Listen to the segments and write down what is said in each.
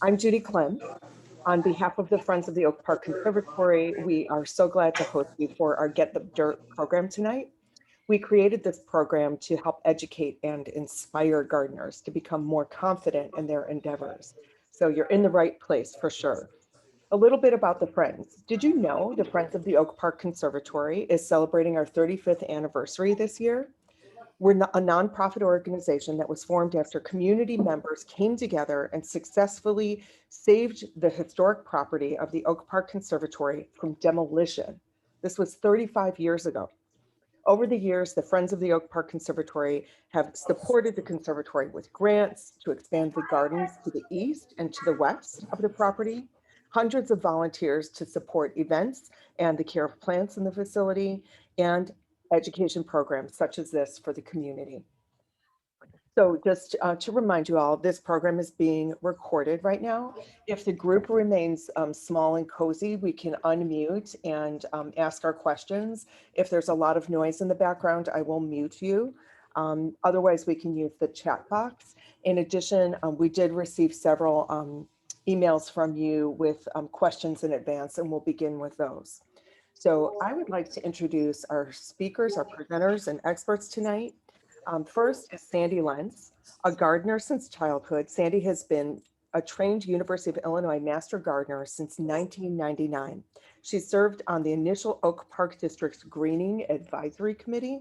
I'm Judy Clem. On behalf of the Friends of the Oak Park Conservatory, we are so glad to host you for our Get the Dirt program tonight. We created this program to help educate and inspire gardeners to become more confident in their endeavors. So you're in the right place for sure. A little bit about the Friends. Did you know the Friends of the Oak Park Conservatory is celebrating our 35th anniversary this year? We're a nonprofit organization that was formed after community members came together and successfully saved the historic property of the Oak Park Conservatory from demolition. This was 35 years ago. Over the years, the Friends of the Oak Park Conservatory have supported the conservatory with grants to expand the gardens to the east and to the west of the property, hundreds of volunteers to support events and the care of plants in the facility, and education programs such as this for the community. So just to remind you all, this program is being recorded right now. If the group remains small and cozy, we can unmute and ask our questions. If there's a lot of noise in the background, I will mute you. Otherwise, we can use the chat box. In addition, we did receive several emails from you with questions in advance, and we'll begin with those. So I would like to introduce our speakers, our presenters, and experts tonight. First is Sandy Lenz, a gardener since childhood. Sandy has been a trained University of Illinois Master Gardener since 1999. She served on the initial Oak Park District's Greening Advisory Committee.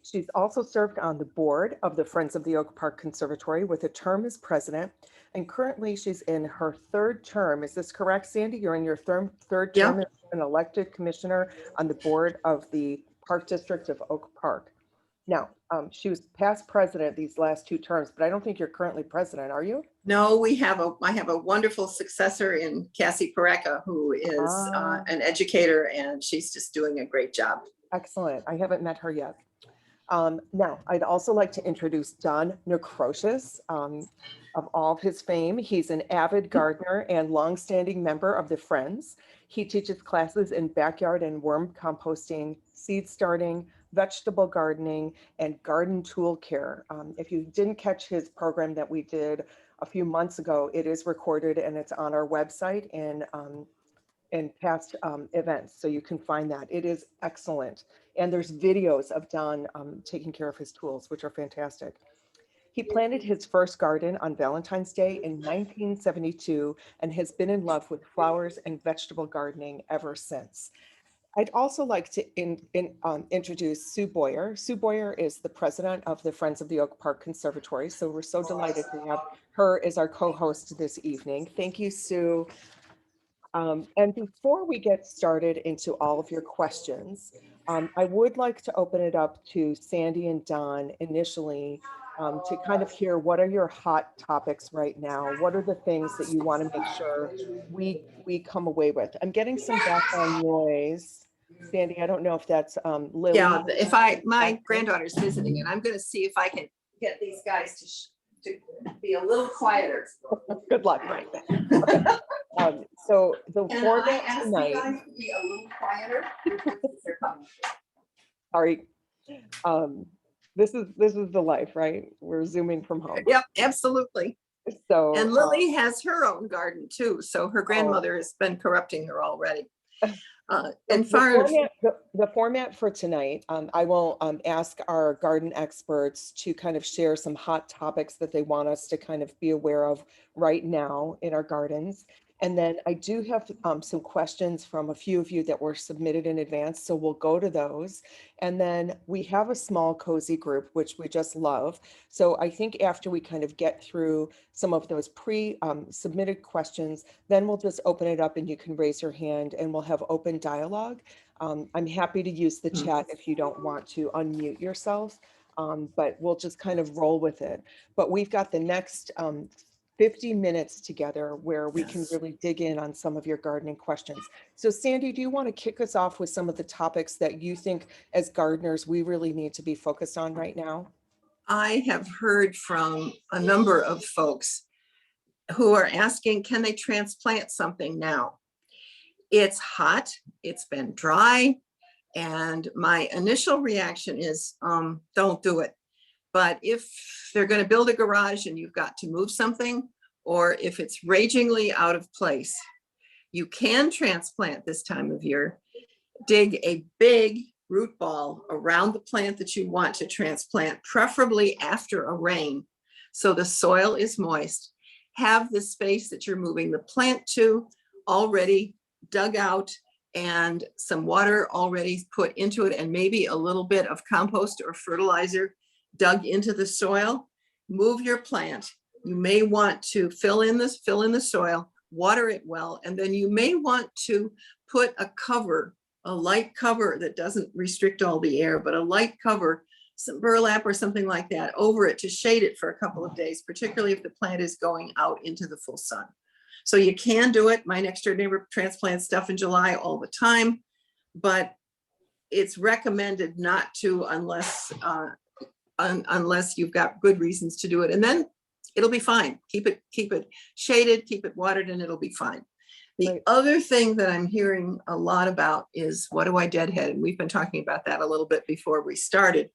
She's also served on the board of the Friends of the Oak Park Conservatory with a term as president. And currently she's in her third term. Is this correct, Sandy? You're in your third term as an elected commissioner on the board of the Park District of Oak Park. Now, she was past president these last two terms, but I don't think you're currently president, are you? No, I have a wonderful successor in Cassie Pareca, who is an educator, and she's just doing a great job. Excellent. I haven't met her yet. Now, I'd also like to introduce Don Necros, of all of his fame. He's an avid gardener and longstanding member of the Friends. He teaches classes in backyard and worm composting, seed starting, vegetable gardening, and garden tool care. If you didn't catch his program that we did a few months ago, it is recorded and it's on our website in past events, so you can find that. It is excellent. And there's videos of Don taking care of his tools, which are fantastic. He planted his first garden on Valentine's Day in 1972 and has been in love with flowers and vegetable gardening ever since. I'd also like to introduce Sue Boyer. Sue Boyer is the president of the Friends of the Oak Park Conservatory, so we're so delighted to have her as our co-host this evening. Thank you, Sue. And before we get started into all of your questions, I would like to open it up to Sandy and Don initially to kind of hear what are your hot topics right now? What are the things that you want to make sure we come away with? I'm getting some background noise. Sandy, I don't know if that's Lily. Yeah, my granddaughter's visiting, and I'm going to see if I can get these guys to be a little quieter. Good luck. Right. Okay. So the format tonight. You guys to be a little quieter. Sorry. This is the life, right? We're zooming from home. Yep, absolutely. So and Lily has her own garden too, so her grandmother has been corrupting her already. And the format for tonight, I will ask our garden experts to kind of share some hot topics that they want us to kind of be aware of right now in our gardens. And then I do have some questions from a few of you that were submitted in advance, so we'll go to those. And then we have a small cozy group, which we just love. So I think after we kind of get through some of those pre-submitted questions, then we'll just open it up and you can raise your hand and we'll have open dialogue. I'm happy to use the chat if you don't want to unmute yourself, but we'll just kind of roll with it. But we've got the next 50 minutes together where we can really dig in on some of your gardening questions. So Sandy, do you want to kick us off with some of the topics that you think as gardeners we really need to be focused on right now? I have heard from a number of folks who are asking, can they transplant something now? It's hot, it's been dry, and my initial reaction is don't do it. But if they're going to build a garage and you've got to move something, or if it's ragingly out of place, you can transplant this time of year. Dig a big root ball around the plant that you want to transplant, preferably after a rain, so the soil is moist. Have the space that you're moving the plant to already dug out and some water already put into it, and maybe a little bit of compost or fertilizer dug into the soil. Move your plant. You may want to fill in the soil, water it well, and then you may want to put a cover, a light cover that doesn't restrict all the air, but a light cover, some burlap or something like that over it to shade it for a couple of days, particularly if the plant is going out into the full sun. So you can do it. My next door neighbor transplants stuff in July all the time, but it's recommended not to unless you've got good reasons to do it. And then it'll be fine. Keep it shaded, keep it watered, and it'll be fine. The other thing that I'm hearing a lot about is, what do I deadhead? And we've been talking about that a little bit before we started.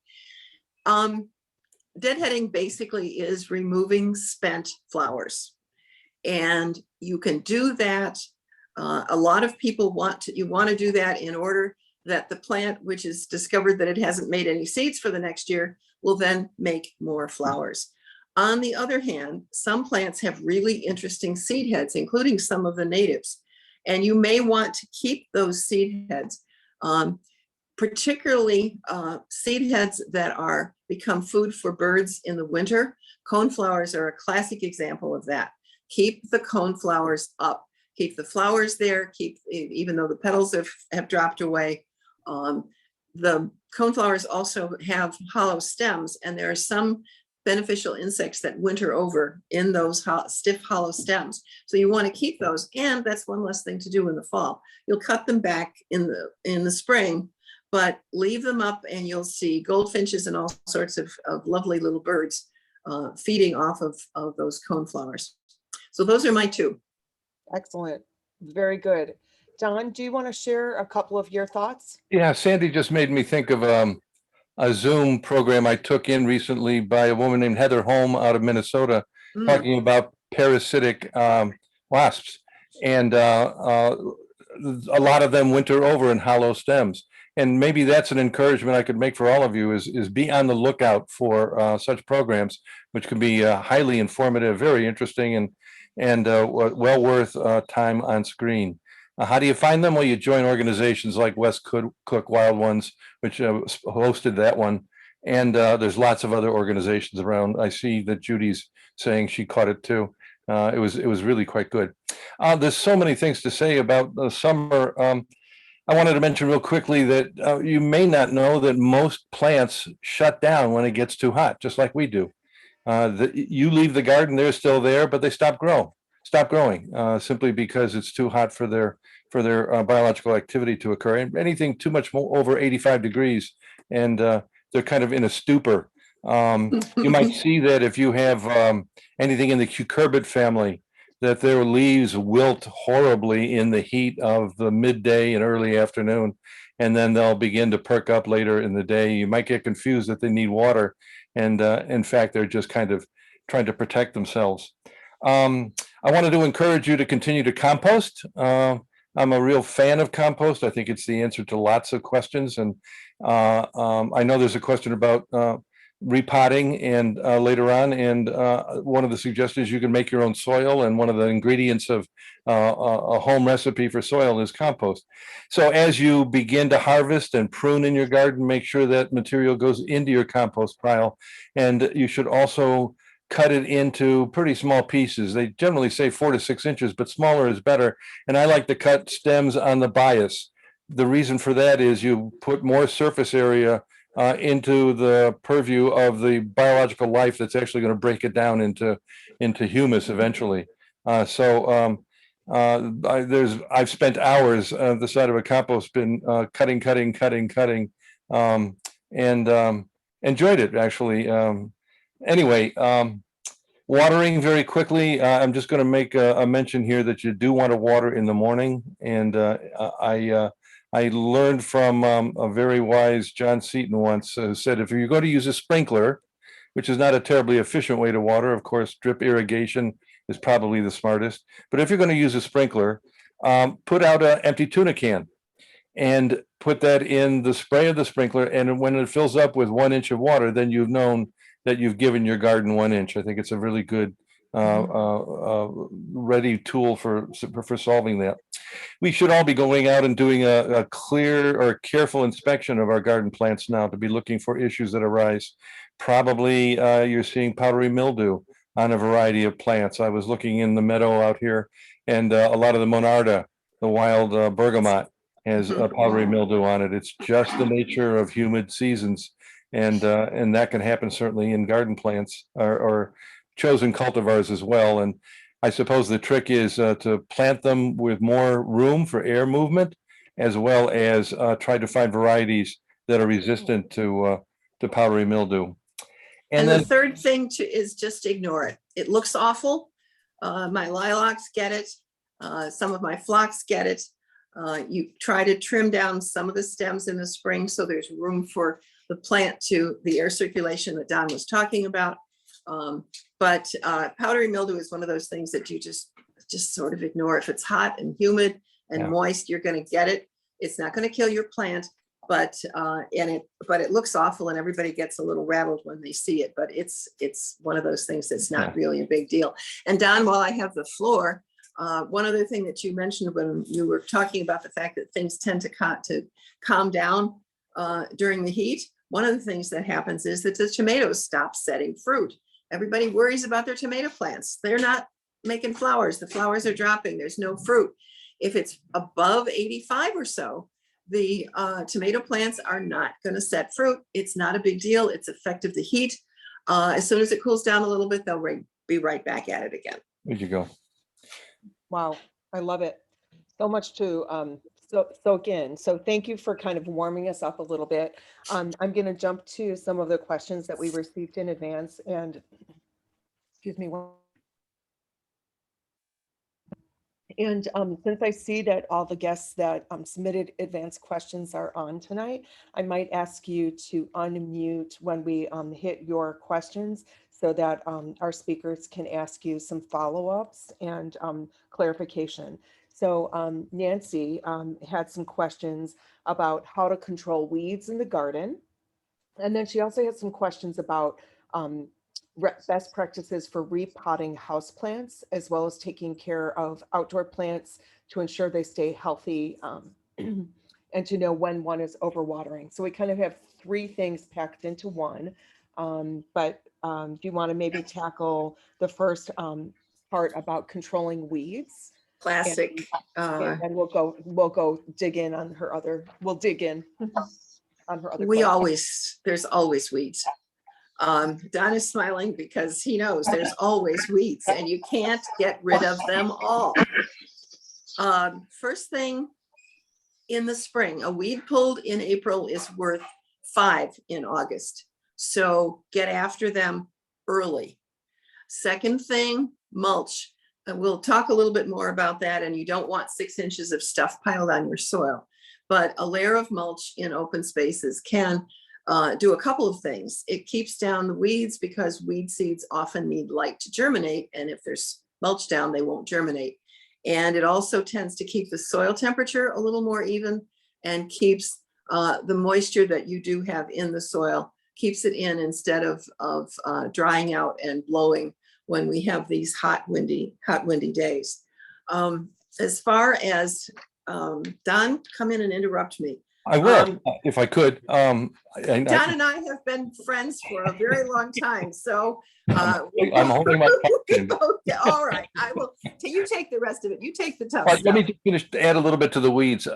Deadheading basically is removing spent flowers. And you can do that. A lot of people want to do that in order that the plant, which is discovered that it hasn't made any seeds for the next year, will then make more flowers. On the other hand, some plants have really interesting seed heads, including some of the natives. And you may want to keep those seed heads, particularly seed heads that become food for birds in the winter. Coneflowers are a classic example of that. Keep the coneflowers up. Keep the flowers there. Even though the petals have dropped away. The coneflowers also have hollow stems, and there are some beneficial insects that winter over in those stiff hollow stems. So you want to keep those, and that's one less thing to do in the fall. You'll cut them back in the spring, but leave them up and you'll see goldfinches and all sorts of lovely little birds feeding off of those coneflowers. So those are my two. Excellent. Very good. Don, do you want to share a couple of your thoughts? Yeah, Sandy just made me think of a Zoom program I took in recently by a woman named Heather Holm out of Minnesota, talking about parasitic wasps. And a lot of them winter over in hollow stems. And maybe that's an encouragement I could make for all of you is be on the lookout for such programs, which can be highly informative, very interesting, and well worth time on screen. How do you find them? Well, you join organizations like West Cook Wild Ones, which hosted that one. And there's lots of other organizations around. I see that Judy's saying she caught it too. It was really quite good. There's so many things to say about the summer. I wanted to mention real quickly that you may not know that most plants shut down when it gets too hot, just like we do. You leave the garden, they're still there, but they stop growing simply because it's too hot for their biological activity to occur. And anything too much over 85 degrees, and they're kind of in a stupor. You might see that if you have anything in the cucurbit family, that their leaves wilt horribly in the heat of the midday and early afternoon, and then they'll begin to perk up later in the day. You might get confused that they need water, and in fact, they're just kind of trying to protect themselves. I wanted to encourage you to continue to compost. I'm a real fan of compost. I think it's the answer to lots of questions. And I know there's a question about repotting and later on. And one of the suggestions, you can make your own soil. And one of the ingredients of a home recipe for soil is compost. So as you begin to harvest and prune in your garden, make sure that material goes into your compost pile. And you should also cut it into pretty small pieces. They generally say 4 to 6 inches, but smaller is better. And I like to cut stems on the bias. The reason for that is you put more surface area into the purview of the biological life that's actually going to break it down into humus eventually. I've spent hours on the side of a compost bin cutting, and enjoyed it actually. Anyway, watering very quickly. I'm just going to make a mention here that you do want to water in the morning. And I learned from a very wise John Seaton once said, if you're going to use a sprinkler, which is not a terribly efficient way to water, of course, drip irrigation is probably the smartest. But if you're going to use a sprinkler, put out an empty tuna can and put that in the spray of the sprinkler. And when it fills up with 1 inch of water, then you've known that you've given your garden 1 inch. I think it's a really good ready tool for solving that. We should all be going out and doing a clear or careful inspection of our garden plants now to be looking for issues that arise. Probably you're seeing powdery mildew on a variety of plants. I was looking in the meadow out here, and a lot of the monarda, the wild bergamot, has powdery mildew on it. It's just the nature of humid seasons, and that can happen certainly in garden plants or chosen cultivars as well. And I suppose the trick is to plant them with more room for air movement, as well as try to find varieties that are resistant to powdery mildew. And then the third thing is just ignore it. It looks awful. My lilacs get it. Some of my phlox get it. You try to trim down some of the stems in the spring so there's room for the plant to the air circulation that Don was talking about. But powdery mildew is one of those things that you just sort of ignore. If it's hot and humid and moist, you're going to get it. It's not going to kill your plant, but it looks awful, and everybody gets a little rattled when they see it. But it's one of those things that's not really a big deal. And Don, while I have the floor, one other thing that you mentioned when you were talking about the fact that things tend to calm down during the heat. One of the things that happens is that the tomatoes stop setting fruit. Everybody worries about their tomato plants. They're not making flowers. The flowers are dropping. There's no fruit. If it's above 85 or so, the tomato plants are not going to set fruit. It's not a big deal. It's effective the heat. As soon as it cools down a little bit, they'll be right back at it again. There you go. Wow, I love it. So much to soak in. So thank you for kind of warming us up a little bit. I'm going to jump to some of the questions that we received in advance. And excuse me. And since I see that all the guests that submitted advanced questions are on tonight, I might ask you to unmute when we hit your questions so that our speakers can ask you some follow-ups and clarification. So Nancy had some questions about how to control weeds in the garden. And then she also had some questions about best practices for repotting houseplants, as well as taking care of outdoor plants to ensure they stay healthy and to know when one is overwatering. So we kind of have three things packed into one. But do you want to maybe tackle the first part about controlling weeds? Classic. And we'll go dig in on her other. We'll dig in on her other. There's always weeds. Don is smiling because he knows there's always weeds and you can't get rid of them all. First thing in the spring, a weed pulled in April is worth 5 in August. So get after them early. Second thing, mulch. And we'll talk a little bit more about that. And you don't want 6 inches of stuff piled on your soil, but a layer of mulch in open spaces can do a couple of things. It keeps down the weeds because weed seeds often need light to germinate. And if there's mulch down, they won't germinate. And it also tends to keep the soil temperature a little more even and keeps the moisture that you do have in the soil, keeps it in instead of drying out and blowing when we have these hot, windy days. As far as Don, come in and interrupt me. I will, if I could. Don and I have been friends for a very long time, so I'm holding my question. All right, I will. You take the rest of it. You take the tough Let stuff. me just finish, add a little bit to the weeds.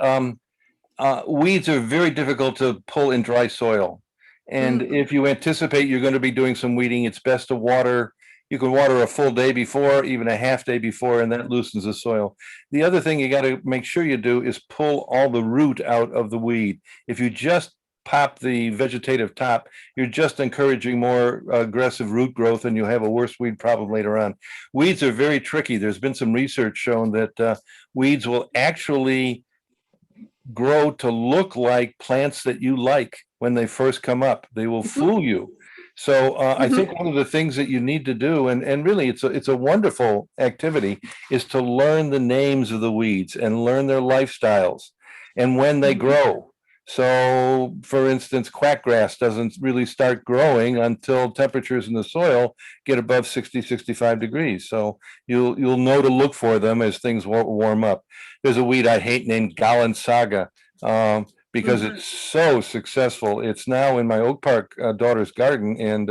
Weeds are very difficult to pull in dry soil. And if you anticipate you're going to be doing some weeding, it's best to water. You can water a full day before, even a half day before, and that loosens the soil. The other thing you got to make sure you do is pull all the root out of the weed. If you just pop the vegetative top, you're just encouraging more aggressive root growth, and you'll have a worse weed problem later on. Weeds are very tricky. There's been some research shown that weeds will actually grow to look like plants that you like when they first come up. They will fool you. So I Mhm. think one of the things that you need to do, and really it's a wonderful activity, is to learn the names of the weeds and learn their lifestyles and when they Mhm. grow. So, for instance, quackgrass doesn't really start growing until temperatures in the soil get above 60, 65 degrees. So you'll know to look for them as things warm up. There's a weed I hate named Galan Saga. Because Mhm. it's so successful. It's now in my Oak Park daughter's garden, and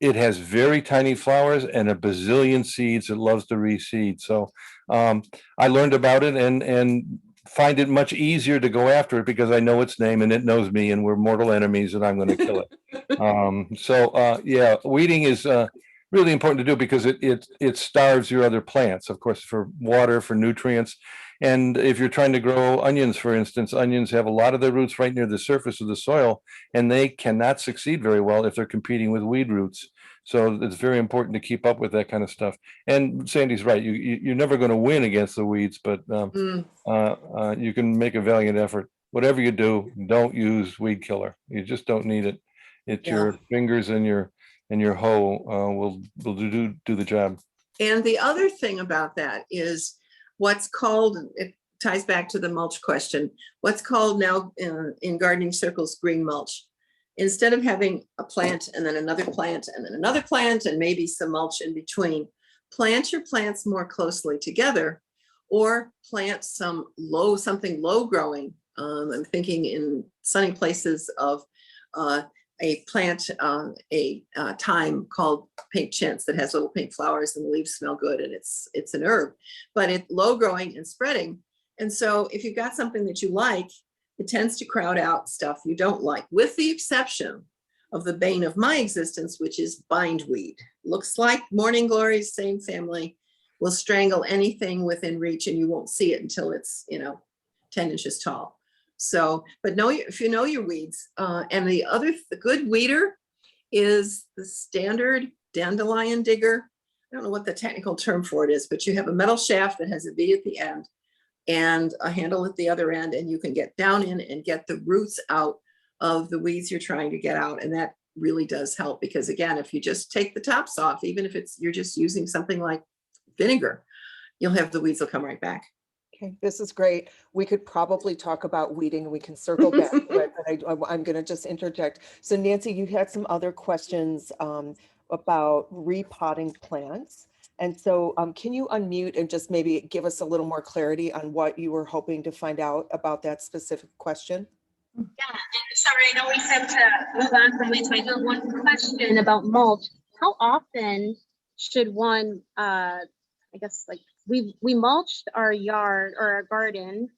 it has very tiny flowers and a bazillion seeds. It loves to reseed. So I learned about it and find it much easier to go after it because I know its name and it knows me, and we're mortal enemies, and I'm going to kill it. Yeah, weeding is really important to do because it starves your other plants, of course, for water, for nutrients. And if you're trying to grow onions, for instance, onions have a lot of their roots right near the surface of the soil, and they cannot succeed very well if they're competing with weed roots. So it's very important to keep up with that kind of stuff. And Sandy's right. You're never going to win against the weeds, but Mm, you can make a valiant effort. Whatever you do, don't use weed killer. You just don't need it. It's yeah. your fingers and your hoe will do the job. And the other thing about that is what's called, it ties back to the mulch question, what's called now in gardening circles, green mulch. Instead of having a plant and then another plant and then another plant and maybe some mulch in between, plant your plants more closely together or plant something low growing. I'm thinking in sunny places of a plant, a thyme called pink chintz that has little pink flowers and the leaves smell good, and it's an herb, but it's low growing and spreading. And so if you've got something that you like, it tends to crowd out stuff you don't like, with the exception of the bane of my existence, which is bindweed. Looks like morning glories, same family, will strangle anything within reach, and you won't see it until it's 10 inches tall. So, but if you know your weeds, and the good weeder is the standard dandelion digger. I don't know what the technical term for it is, but you have a metal shaft that has a V at the end and a handle at the other end, and you can get down in and get the roots out of the weeds you're trying to get out. And that really does help, because again, if you just take the tops off, even if you're just using something like vinegar, you'll have the weeds will come right back. Okay, this is great. We could probably talk about weeding and we can circle back to it, but I'm going to just interject. So Nancy, you had some other questions about repotting plants. And so can you unmute and just maybe give us a little more clarity on what you were hoping to find out about that specific question? Yeah, and sorry, I know we said to move on from it, so I do have one question about mulch. How often should one, I guess, like we mulched our yard or our garden,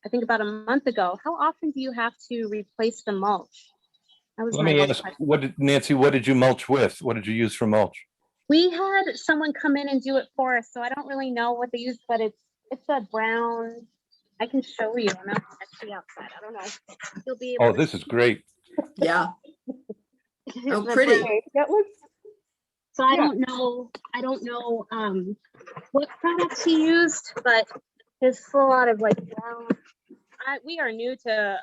I think about a month ago. How often do you have to replace the mulch? That was Let my me one ask, question. Nancy, what did you mulch with? What did you use for mulch? We had someone come in and do it for us, so I don't really know what they used, but it's a brown. I can show you. I'm actually outside. I don't know if you'll be able Oh, to this is great. Yeah. see Oh, the pretty. brown. That was, So I don't know what products he used, but there's a lot of like brown. We are new to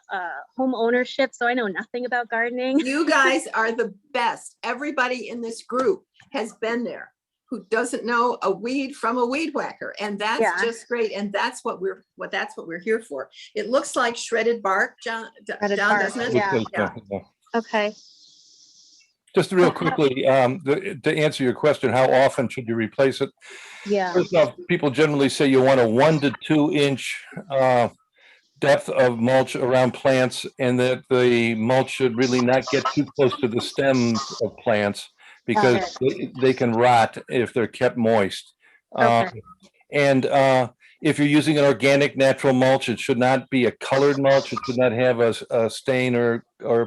home ownership, so I know nothing about gardening. You guys are the best. Everybody in this group has been there who doesn't know a weed from a weed whacker, and that's just great. And that's what we're here for. It looks like shredded bark, John, Shredded bark, doesn't it? yeah. Okay. Just real quickly, to answer your question, how often should you replace it? Yeah. First off, people generally say you want a 1 to 2 inch depth of mulch around plants, and that the mulch should really not get too close to the stems of plants because they can rot if they're kept moist. Okay. And if you're using an organic natural mulch, it should not be a colored mulch. It should not have a stain or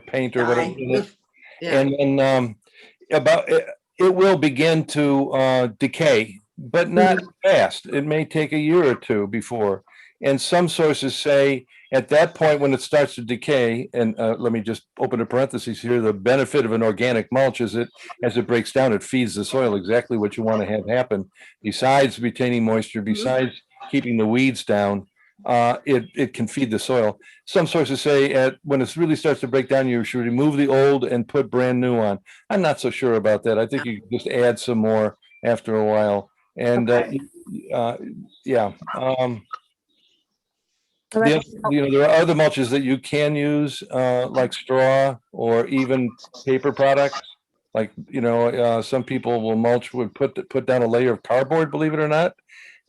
paint or whatever in it. Yeah. And then it will begin to decay, but not fast. It may take a year or two before. And some sources say at that point when it starts to decay, and let me just open a parenthesis here, the benefit of an organic mulch is as it breaks down, it feeds the soil exactly what you want to have happen. Besides retaining moisture, besides keeping the weeds down, it can feed the soil. Some sources say when it really starts to break down, you should remove the old and put brand new on. I'm not so sure about that. I think you can just add some more after a while. And Okay. yeah. Well, that's- There are other mulches that you can use, like straw or even paper products. Like, some people will mulch would put down a layer of cardboard, believe it or not,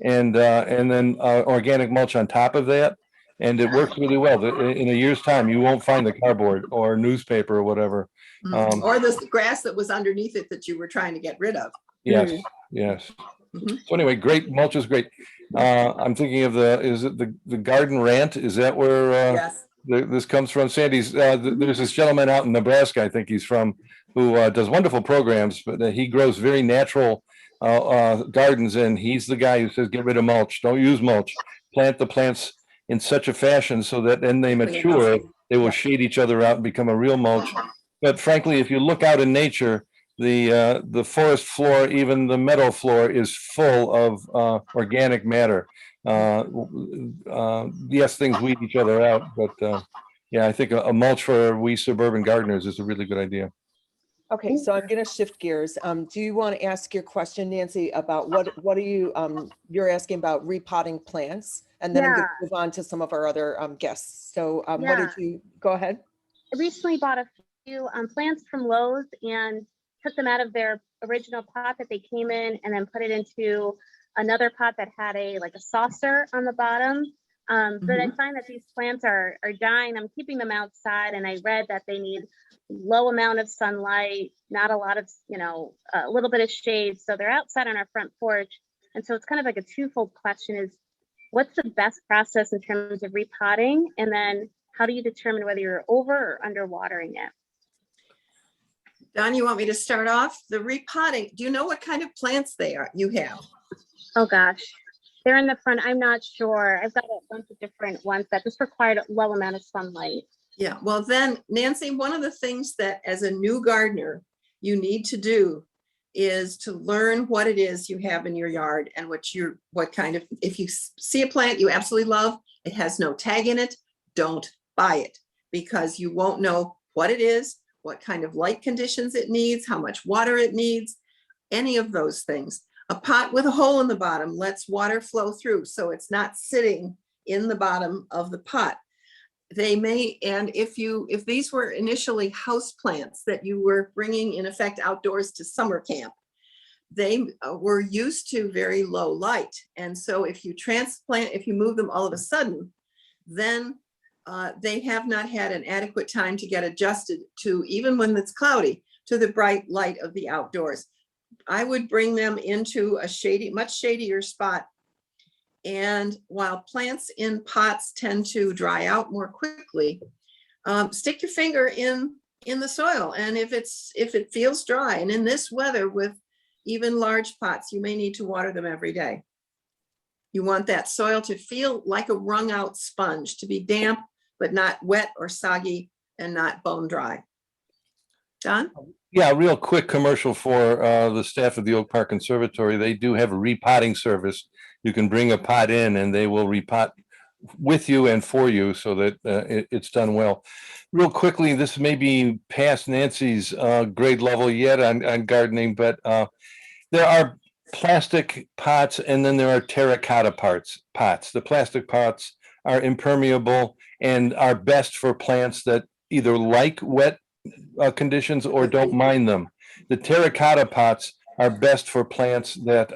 and then organic mulch on top of that, and it works really well. In a year's time, you won't find the cardboard or newspaper or whatever. Or the grass that was underneath it that you were trying to get rid of. Yes, yes. Mhm. So anyway, great mulch is great. I'm thinking of is it the garden rant? Is that where Yes. this comes from? Sandy's, there's this gentleman out in Nebraska, I think he's from, who does wonderful programs, but he grows very natural gardens, and he's the guy who says, get rid of mulch, don't use mulch, plant the plants in such a fashion so that when they mature, they will shade each other out and become a real mulch. But frankly, if you look out in nature, the forest floor, even the meadow floor, is full of organic matter. Yes, things weed each other out, but yeah, I think a mulch for we suburban gardeners is a really good idea. Okay, so I'm going to shift gears. Do you want to ask your question, Nancy, about what are you, you're asking about repotting plants? And then I'm going to move on to some of our other guests. So what did you, go ahead. I recently bought a few plants from Lowe's and took them out of their original pot that they came in and then put it into another pot that had a saucer on the bottom. But I find that these plants are dying. I'm keeping them outside, and I read that they need low amount of sunlight, not a lot of, a little bit of shade. So they're outside on our front porch. And so it's kind of like a twofold question is, what's the best process in terms of repotting? And then how do you determine whether you're over or under watering it? Don, you want me to start off? The repotting, do you know what kind of plants you have? Oh gosh, they're in the front. I'm not sure. I've got a bunch of different ones that just required a low amount of sunlight. Yeah, well then, Nancy, one of the things that as a new gardener, you need to do is to learn what it is you have in your yard and what kind of, if you see a plant you absolutely love, it has no tag in it, don't buy it, because you won't know what it is, what kind of light conditions it needs, how much water it needs, any of those things. A pot with a hole in the bottom lets water flow through, so it's not sitting in the bottom of the pot. They may, and if these were initially house plants that you were bringing in effect outdoors to summer camp, they were used to very low light. And so if you transplant, if you move them all of a sudden, then they have not had an adequate time to get adjusted to, even when it's cloudy, to the bright light of the outdoors. I would bring them into a shady, much shadier spot. And while plants in pots tend to dry out more quickly, stick your finger in the soil. And if it feels dry, and in this weather with even large pots, you may need to water them every day. You want that soil to feel like a wrung out sponge, to be damp, but not wet or soggy and not bone dry. Don? Yeah, real quick commercial for the staff of the Oak Park Conservatory. They do have a repotting service. You can bring a pot in and they will repot with you and for you so that it's done well. Real quickly, this may be past Nancy's grade level yet on gardening, but there are plastic pots and then there are terracotta pots. The plastic pots are impermeable and are best for plants that either like wet conditions or don't mind them. The terracotta pots are best for plants that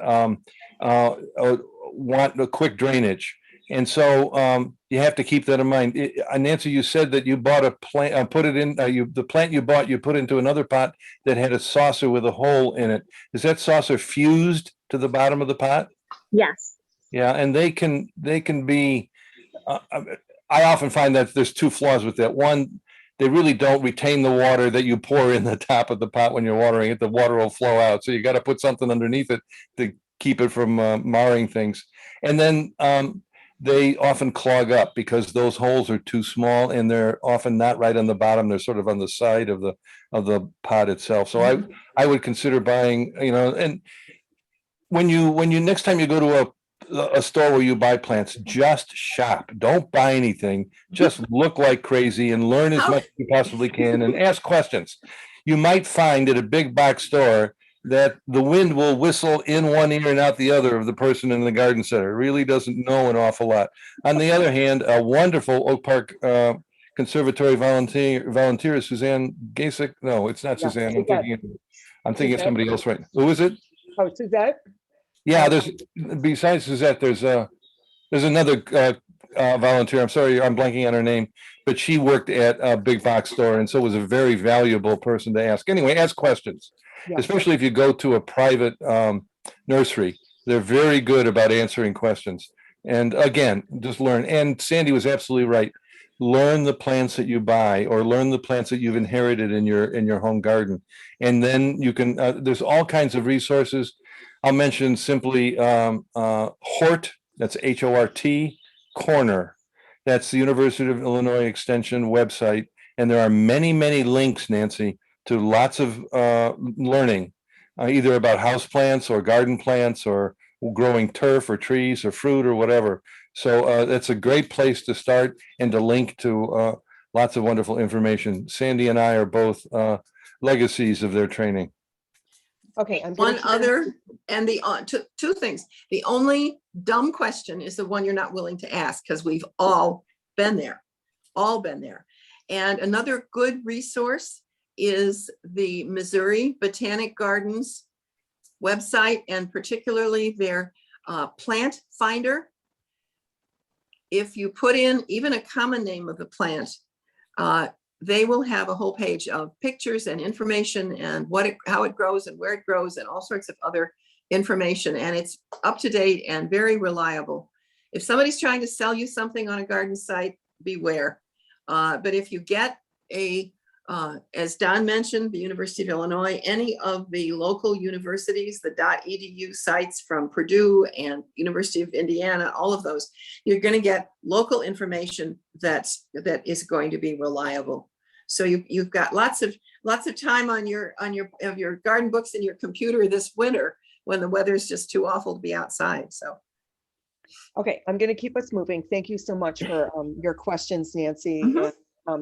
want a quick drainage. And so you have to keep that in mind. Nancy, you said that you bought a plant, put it in, the plant you bought, you put into another pot that had a saucer with a hole in it. Is that saucer fused to the bottom of the pot? Yes. Yeah, and they can be, I often find that there's two flaws with that. One, they really don't retain the water that you pour in the top of the pot when you're watering it. The water will flow out. So you got to put something underneath it to keep it from marring things. And then they often clog up because those holes are too small and they're often not right on the bottom. They're sort of on the side of the pot itself. So I would consider buying, and when you next time you go to a store where you buy plants. Just shop. Don't buy anything. Just look like crazy and learn as How- much as you possibly can and ask questions. You might find at a big box store that the wind will whistle in one ear and out the other of the person in the garden center. Really doesn't know an awful lot. On the other hand, a wonderful Oak Park Conservatory volunteer is Suzanne Gasick. No, it's not Yeah, Suzanne. Suzette. I'm thinking of Suzette? somebody else, right? Who is it? Oh, Suzette? Yeah, there's, besides Suzette, there's another volunteer. I'm sorry, I'm blanking on her name, but she worked at a big box store and so was a very valuable person to ask. Anyway, ask questions, Yeah. especially if you go to a private nursery. They're very good about answering questions. And again, just learn. And Sandy was absolutely right. Learn the plants that you buy or learn the plants that you've inherited in your home garden. And then you can, there's all kinds of resources. I'll mention simply Hort, that's H-O-R-T, Corner. That's the University of Illinois Extension website. And there are many, many links, Nancy, to lots of learning, either about house plants or garden plants or growing turf or trees or fruit or whatever. So that's a great place to start and to link to lots of wonderful information. Sandy and I are both legacies of their training. Okay, I'm One gonna other, and the two things. The only dumb question is the one you're not willing to ask because we've all been there, And another good resource is the Missouri Botanic Gardens website, and particularly their plant finder. If you put in even a common name of the plant, they will have a whole page of pictures and information and how it grows and where it grows and all sorts of other information. And it's up to date and very reliable. If somebody's trying to sell you something on a garden site, beware. But if you get as Don mentioned, the University of Illinois, any of the local universities, the .edu sites from Purdue and University of Indiana, all of those, you're going to get local information that is going to be reliable. So you've got lots of time on your garden books and your computer this winter when the weather is just too awful to be outside. So. Okay, I'm going to keep us moving. Thank you so much for your questions, Nancy. Mhm.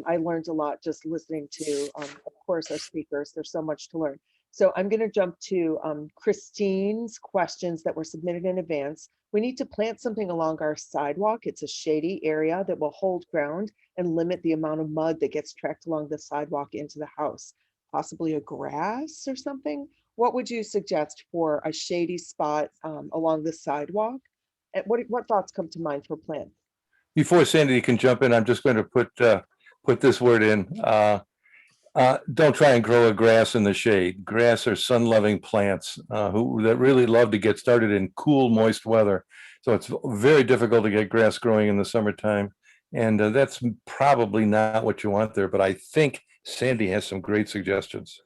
I learned a lot just listening to, of course, our speakers. There's so much to learn. So I'm going to jump to Christine's questions that were submitted in advance. We need to plant something along our sidewalk. It's a shady area that will hold ground and limit the amount of mud that gets tracked along the sidewalk into the house. Possibly a grass or something. What would you suggest for a shady spot along the sidewalk? And what thoughts come to mind for plants? Before Sandy can jump in, I'm just going to put this word in. Don't try and grow a grass in the shade. Grass are sun-loving plants that really love to get started in cool, moist weather. So it's very difficult to get grass growing in the summertime. And that's probably not what you want there. But I think Sandy has some great suggestions.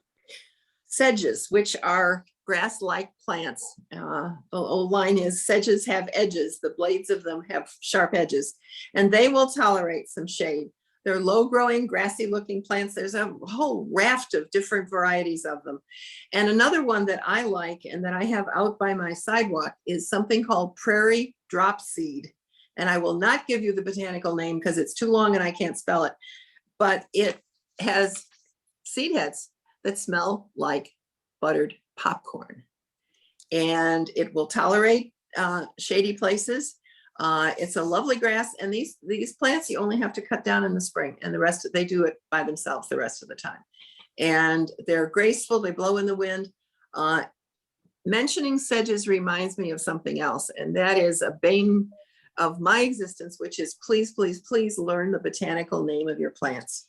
Sedges, which are grass-like plants. The old line is sedges have edges. The blades of them have sharp edges, and they will tolerate some shade. They're low-growing, grassy-looking plants. There's a whole raft of different varieties of them. And another one that I like and that I have out by my sidewalk is something called Prairie Dropseed. And I will not give you the botanical name because it's too long and I can't spell it, but it has seed heads that smell like buttered popcorn. And it will tolerate shady places. It's a lovely grass, and these plants you only have to cut down in the spring, and the rest they do it by themselves the rest of the time. And they're graceful, they blow in the wind. Mentioning sedges reminds me of something else, and that is a bane of my existence, which is please, please, please learn the botanical name of your plants.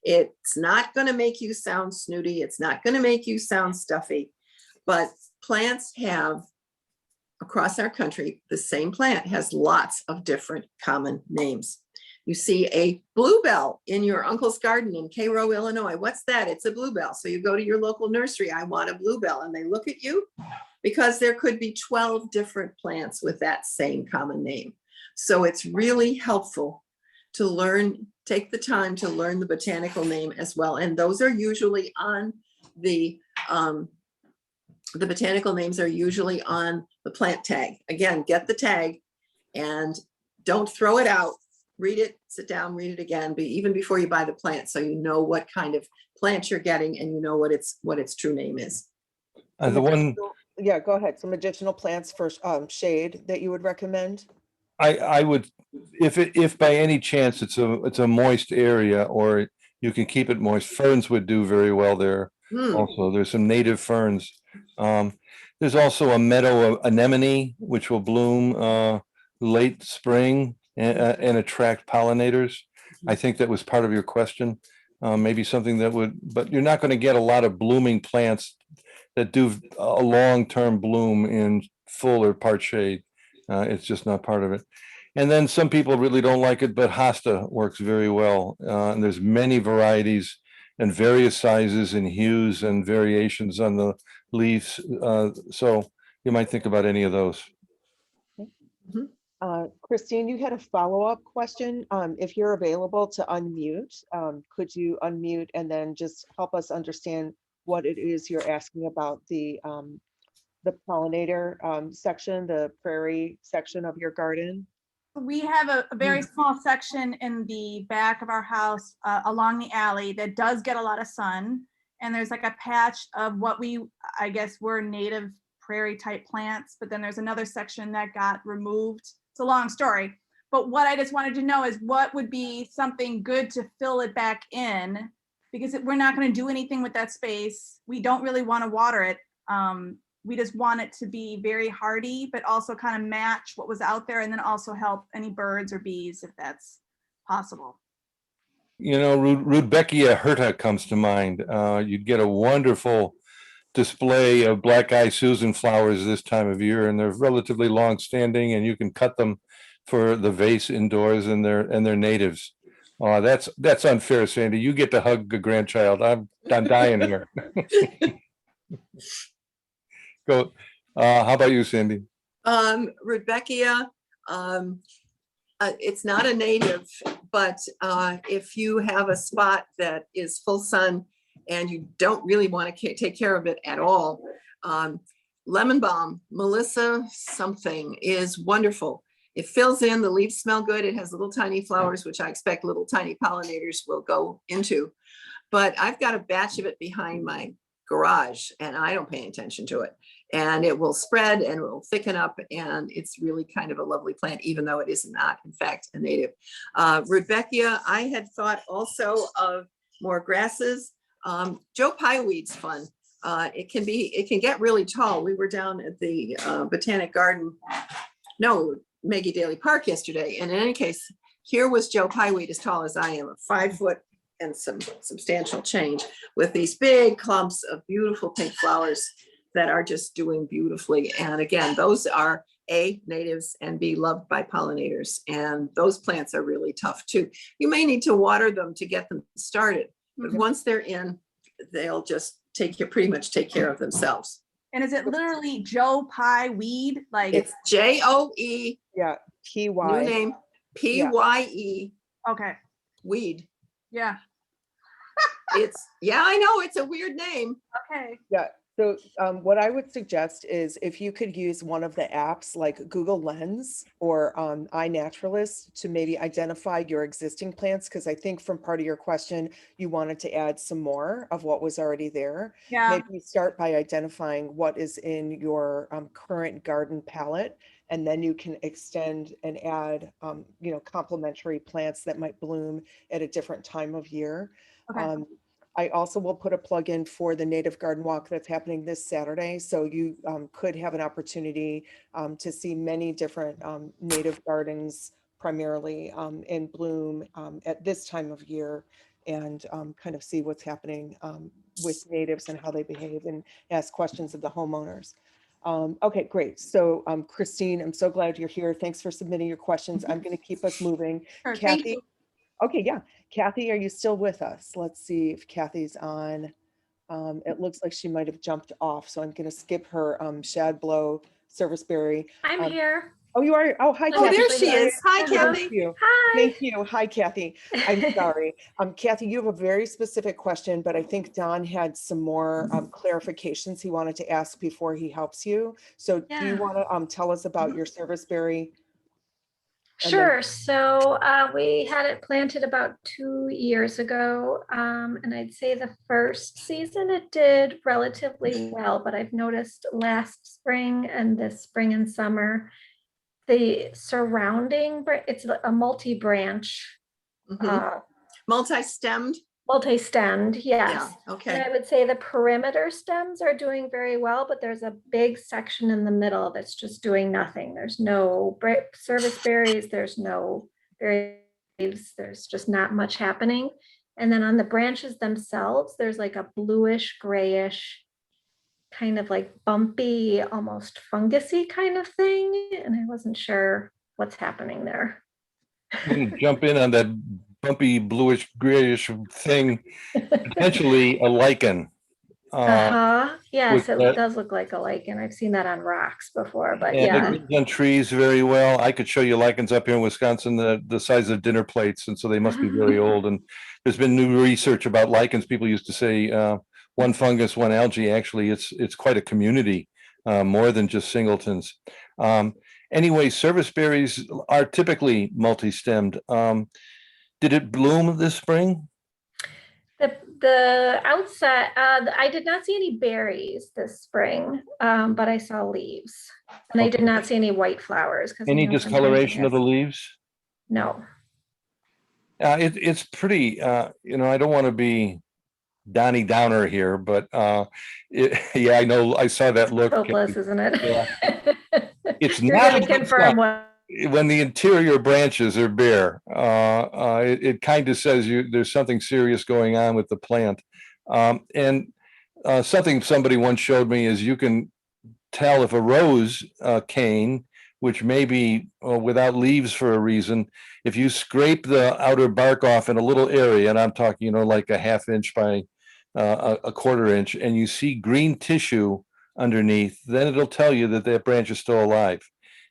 It's not going to make you sound snooty. It's not going to make you sound stuffy, but plants have, across our country, the same plant has lots of different common names. You see a bluebell in your uncle's garden in Cairo, Illinois. What's that? It's a bluebell. So you go to your local nursery, I want a bluebell, and they look at you because there could be 12 different plants with that same common name. So it's really helpful to learn, take the time to learn the botanical name as well. And those are usually on the the botanical names are usually on the plant tag. Again, get the tag and don't throw it out. Read it, sit down, read it again, even before you buy the plant, so you know what kind of plant you're getting and you know what its true name is. The one Yeah, go ahead. Some additional plants for shade that you would recommend? I would, if by any chance it's a moist area or you can keep it moist, ferns would do very well there. Also, there's some native ferns. There's also a meadow anemone, which will bloom late spring and attract pollinators. I think that was part of your question. Maybe something that would, but you're not going to get a lot of blooming plants that do a long-term bloom in full or part shade. It's just not part of it. And then some people really don't like it, but hosta works very well. And there's many varieties and various sizes and hues and variations on the leaves. So you might think about any of those. Christine, you had a follow-up question. If you're available to unmute, could you unmute and then just help us understand what it is you're asking about the pollinator section, the prairie section of your garden? We have a very small section in the back of our house along the alley that does get a lot of sun. And there's like a patch of what I guess were native prairie type plants, but then there's another section that got removed. It's a long story. But what I just wanted to know is what would be something good to fill it back in, because we're not going to do anything with that space. We don't really want to water it. We just want it to be very hardy, but also kind of match what was out there and then also help any birds or bees if that's possible. You know, Rudbeckia hirta comes to mind. You'd get a wonderful display of black-eye Susan flowers this time of year, and they're relatively long-standing, and you can cut them for the vase indoors, and they're natives. That's unfair, Sandy. You get to hug a grandchild. I'm dying here. Go. How about you, Sandy? Rudbeckia, it's not a native, but if you have a spot that is full sun and you don't really want to take care of it at all, lemon balm, Melissa something, is wonderful. It fills in, the leaves smell good. It has little tiny flowers, which I expect little tiny pollinators will go into. But I've got a batch of it behind my garage and I don't pay attention to it. And it will spread and it will thicken up, and it's really kind of a lovely plant, even though it is not, in fact, a native. Rudbeckia, I had thought also of more grasses. Joe Pye weed's fun. It can get really tall. We were down at the Botanic Garden, Maggie Daly Park yesterday, and in any case, here was Joe Pye weed as tall as I am, 5 foot and some substantial change, with these big clumps of beautiful pink flowers that are just doing beautifully. And again, those are A, natives, and B, loved by pollinators. And those plants are really tough too. You may need to water them to get them started, but once they're in, they'll just pretty much take care of themselves. And is it literally Joe Pye weed? Like it's Joe. Yeah, P-Y. New name, P-Y-E. Okay. Weed. Yeah. I know, it's a weird name. Okay. Yeah. So what I would suggest is if you could use one of the apps like Google Lens or iNaturalist to maybe identify your existing plants, because I think from part of your question, you wanted to add some more of what was already there. Yeah. Maybe start by identifying what is in your current garden palette, and then you can extend and add, complementary plants that might bloom at a different time of year. Okay. I also will put a plug in for the Native Garden Walk that's happening this Saturday. So you could have an opportunity to see many different native gardens, primarily in bloom at this time of year, and kind of see what's happening with natives and how they behave, and ask questions of the homeowners. Okay, great. So Christine, I'm so glad you're here. Thanks for submitting your questions. I'm going to keep us moving. Sure, thank you. Okay, yeah. Kathy, are you still with us? Let's see if Kathy's on. It looks like she might have jumped off, so I'm going to skip her Shad Blow Serviceberry. I'm here. Oh, you are? Oh, hi, Oh, Kathy. there she is. Hi, Thank Kathy. you. Hi. Thank you. Hi, Kathy. I'm sorry. Kathy, you have a very specific question, but I think Don had some more clarifications he wanted to ask before he helps you. So do you Yeah. want to tell us about your serviceberry? And then- Sure. So we had it planted about 2 years ago. And I'd say the first season it did relatively well, but I've noticed last spring and this spring and summer, the surrounding, it's a multi-branch, Mhm. Multi-stemmed? multi-stemmed, Yeah, yes. And okay. I would say the perimeter stems are doing very well, but there's a big section in the middle that's just doing nothing. There's no service berries, there's no berry leaves, there's just not much happening. And then on the branches themselves, there's like a bluish, grayish, kind of like bumpy, almost fungusy kind of thing. And I wasn't sure what's happening there. I'm gonna jump in on that bumpy bluish grayish thing, potentially a lichen. Yes, with it that- does look like a lichen. I've seen that on rocks before, but And yeah. it grows on trees very well. I could show you lichens up here in Wisconsin, the size of dinner plates, and so they must be very old. And there's been new research about lichens. People used to say one fungus, one algae. Actually, it's quite a community, more than just singletons. Anyway, service berries are typically multi-stemmed. Did it bloom this spring? The outside, I did not see any berries this spring, but I saw leaves. And I did Okay. not see any white flowers. Any discoloration of the leaves? No. It's pretty, I don't want to be Donnie Downer here, but yeah, I know, I saw that look. Hopeless, isn't it? Yeah. It's You're not gonna a good confirm sign. what. When the interior branches are bare, it kind of says there's something serious going on with the plant. And something somebody once showed me is you can tell if a rose cane, which may be without leaves for a reason, if you scrape the outer bark off in a little area, and I'm talking, like a ½ inch by a ½ inch, and you see green tissue underneath, then it'll tell you that that branch is still alive.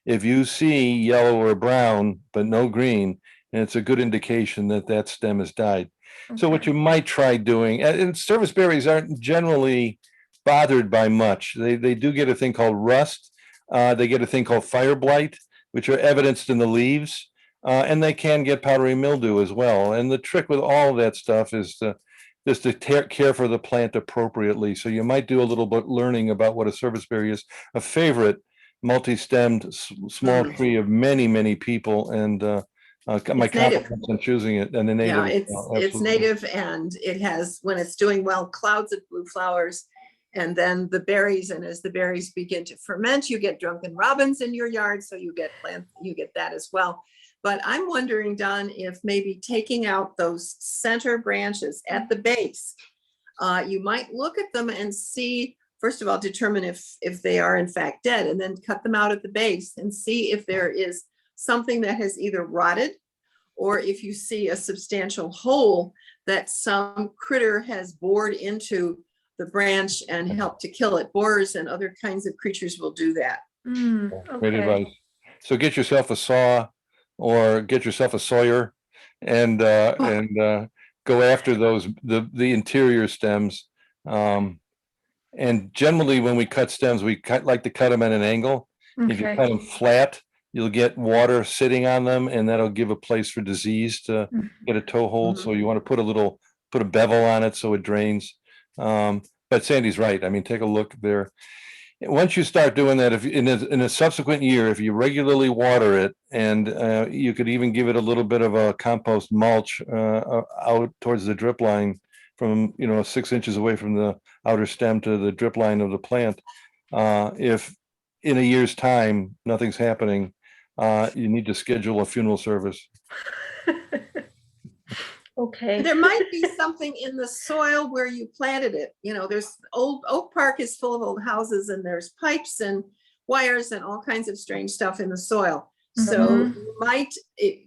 If you see yellow or brown, but no green, and it's a good indication that that stem has died. So what Okay. you might try doing, and service berries aren't generally bothered by much. They do get a thing called rust. They get a thing called fire blight, which are evidenced in the leaves, and they can get powdery mildew as well. And the trick with all of that stuff is to care for the plant appropriately. So you might do a little bit learning about what a service berry is. A favorite multi-stemmed small tree of many, many people, and my compliments on choosing it. And the native, Yeah, it's native, and it has, when it's doing well, clouds of blue flowers, and then the berries. And as the berries begin to ferment, you get drunken robins in your yard, so you get that as well. But I'm wondering, Don, if maybe taking out those center branches at the base, you might look at them and see. First of all, determine if they are in fact dead, and then cut them out at the base and see if there is something that has either rotted, or if you see a substantial hole that some critter has bored into the branch and helped to kill it. Borers and other kinds of creatures will do that. Great Okay. advice. So get yourself a saw or get yourself a sawyer and go after the interior stems. And generally when we cut stems, we like to cut them at an angle. If you Okay. cut them flat, you'll get water sitting on them, and that'll give a place for disease to get a toehold. So you want to put a bevel on it so it drains. But Sandy's right. I mean, take a look there. Once you start doing that, if in a subsequent year, if you regularly water it, and you could even give it a little bit of a compost mulch out towards the drip line from 6 inches away from the outer stem to the drip line of the plant. If in a year's time nothing's happening, you need to schedule a funeral service. Okay. There might be something in the soil where you planted it. There's Oak Park is full of old houses, and there's pipes and wires and all kinds of strange stuff in the soil. So you might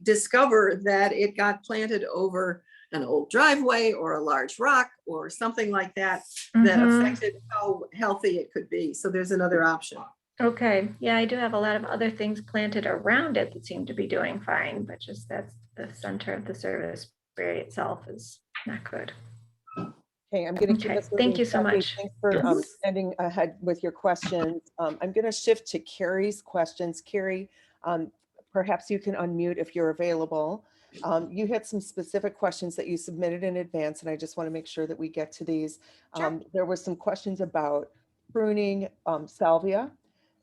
discover that it got planted over an old driveway or a large rock or something like that, that affected how healthy it could be. So there's another option. Okay, yeah, I do have a lot of other things planted around it that seem to be doing fine, but just that's the center of the service berry itself is not good. Okay, I'm going to keep Okay, us thank moving. you so Kathy, much. thanks for standing ahead with your questions. I'm going to shift to Carrie's questions. Carrie, perhaps you can unmute if you're available. You had some specific questions that you submitted in advance, and I just want to make sure that we get to these. Sure. There were some questions about pruning salvia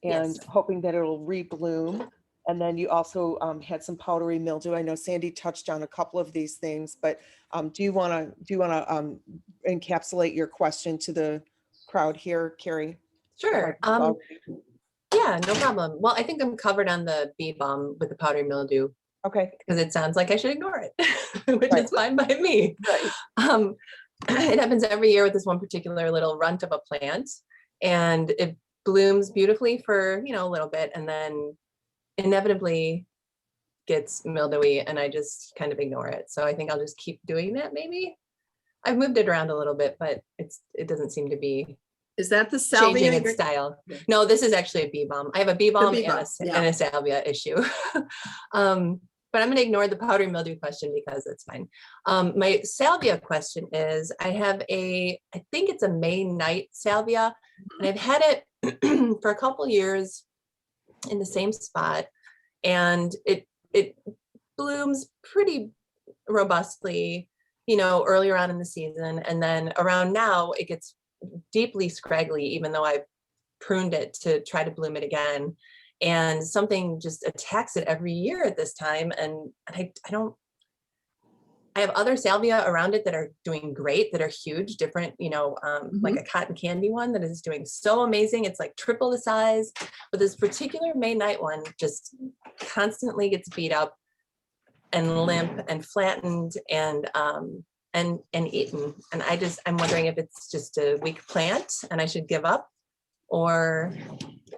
and Yes. hoping that it'll rebloom. And then you also had some powdery mildew. I know Sandy touched on a couple of these things, but do you want to encapsulate your question to the crowd here, Carrie? Sure. Yeah, no problem. Well, I think I'm covered on the bee balm with the powdery mildew Okay. because it sounds like I should ignore it, which Right. is fine by me. Right. It happens every year with this one particular little runt of a plant, and it blooms beautifully for, you know, a little bit, and then inevitably gets mildewy, and I just kind of ignore it. So I think I'll just keep doing that. Maybe I've moved it around a little bit, but it doesn't seem to be Is that the salvia? changing its style. No, this is actually a bee balm. I have a bee balm bee and balm, and a salvia issue. But I'm going to ignore the powdery mildew question because it's fine. My salvia question is, I think it's a May night salvia, and I've had it for a couple years in the same spot, and it blooms pretty robustly, you know, earlier on in the season, and then around now it gets deeply scraggly, even though I pruned it to try to bloom it again. And something just attacks it every year at this time. And I have other salvia around it that are doing great, that are huge, different, you know, like a cotton candy one that is doing so amazing. It's like triple the size. But this particular May night one just constantly gets beat up and limp and flattened and eaten. And I'm wondering if it's just a weak plant and I should give up, or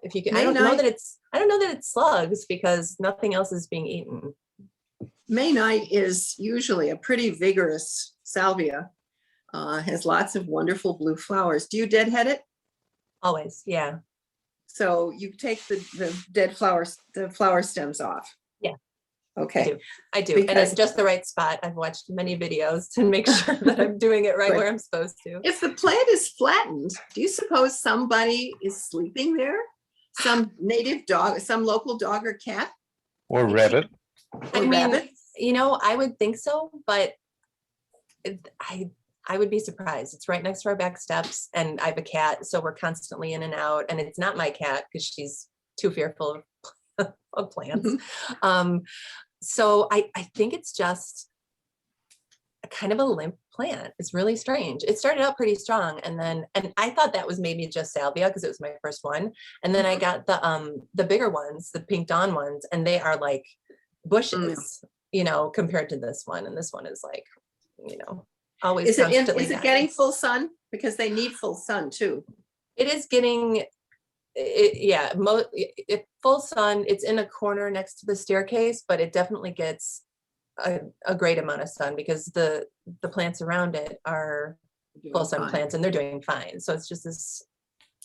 if you can. I don't know that it's slugs because nothing else is being eaten. May night is usually a pretty vigorous salvia. Has lots of wonderful blue flowers. Do you deadhead it? Always, yeah. So you take the dead flowers, the flower stems off. Yeah. Okay. I do. And Because- it's just the right spot. I've watched many videos to make sure that I'm doing it right where I'm supposed to. If the plant is flattened, do you suppose somebody is sleeping there? Some native dog, some local dog or cat? Or rabbit. I mean, you know, I would think so, but I would be surprised. It's right next to our back steps, and I have a cat, so we're constantly in and out. And it's not my cat because she's too fearful of plants. So I think it's just a kind of a limp plant. It's really strange. It started out pretty strong, and I thought that was maybe just salvia because it was my first one. And then I got the bigger ones, the pink dawn ones, and they are like bushes, you know, compared to this one. And this one is like, you know, always Is it constantly getting dying. full sun? Because they need full sun too. It is getting full sun. It's in a corner next to the staircase, but it definitely gets a great amount of sun because the plants around it are full sun plants and they're doing fine. So it's just this,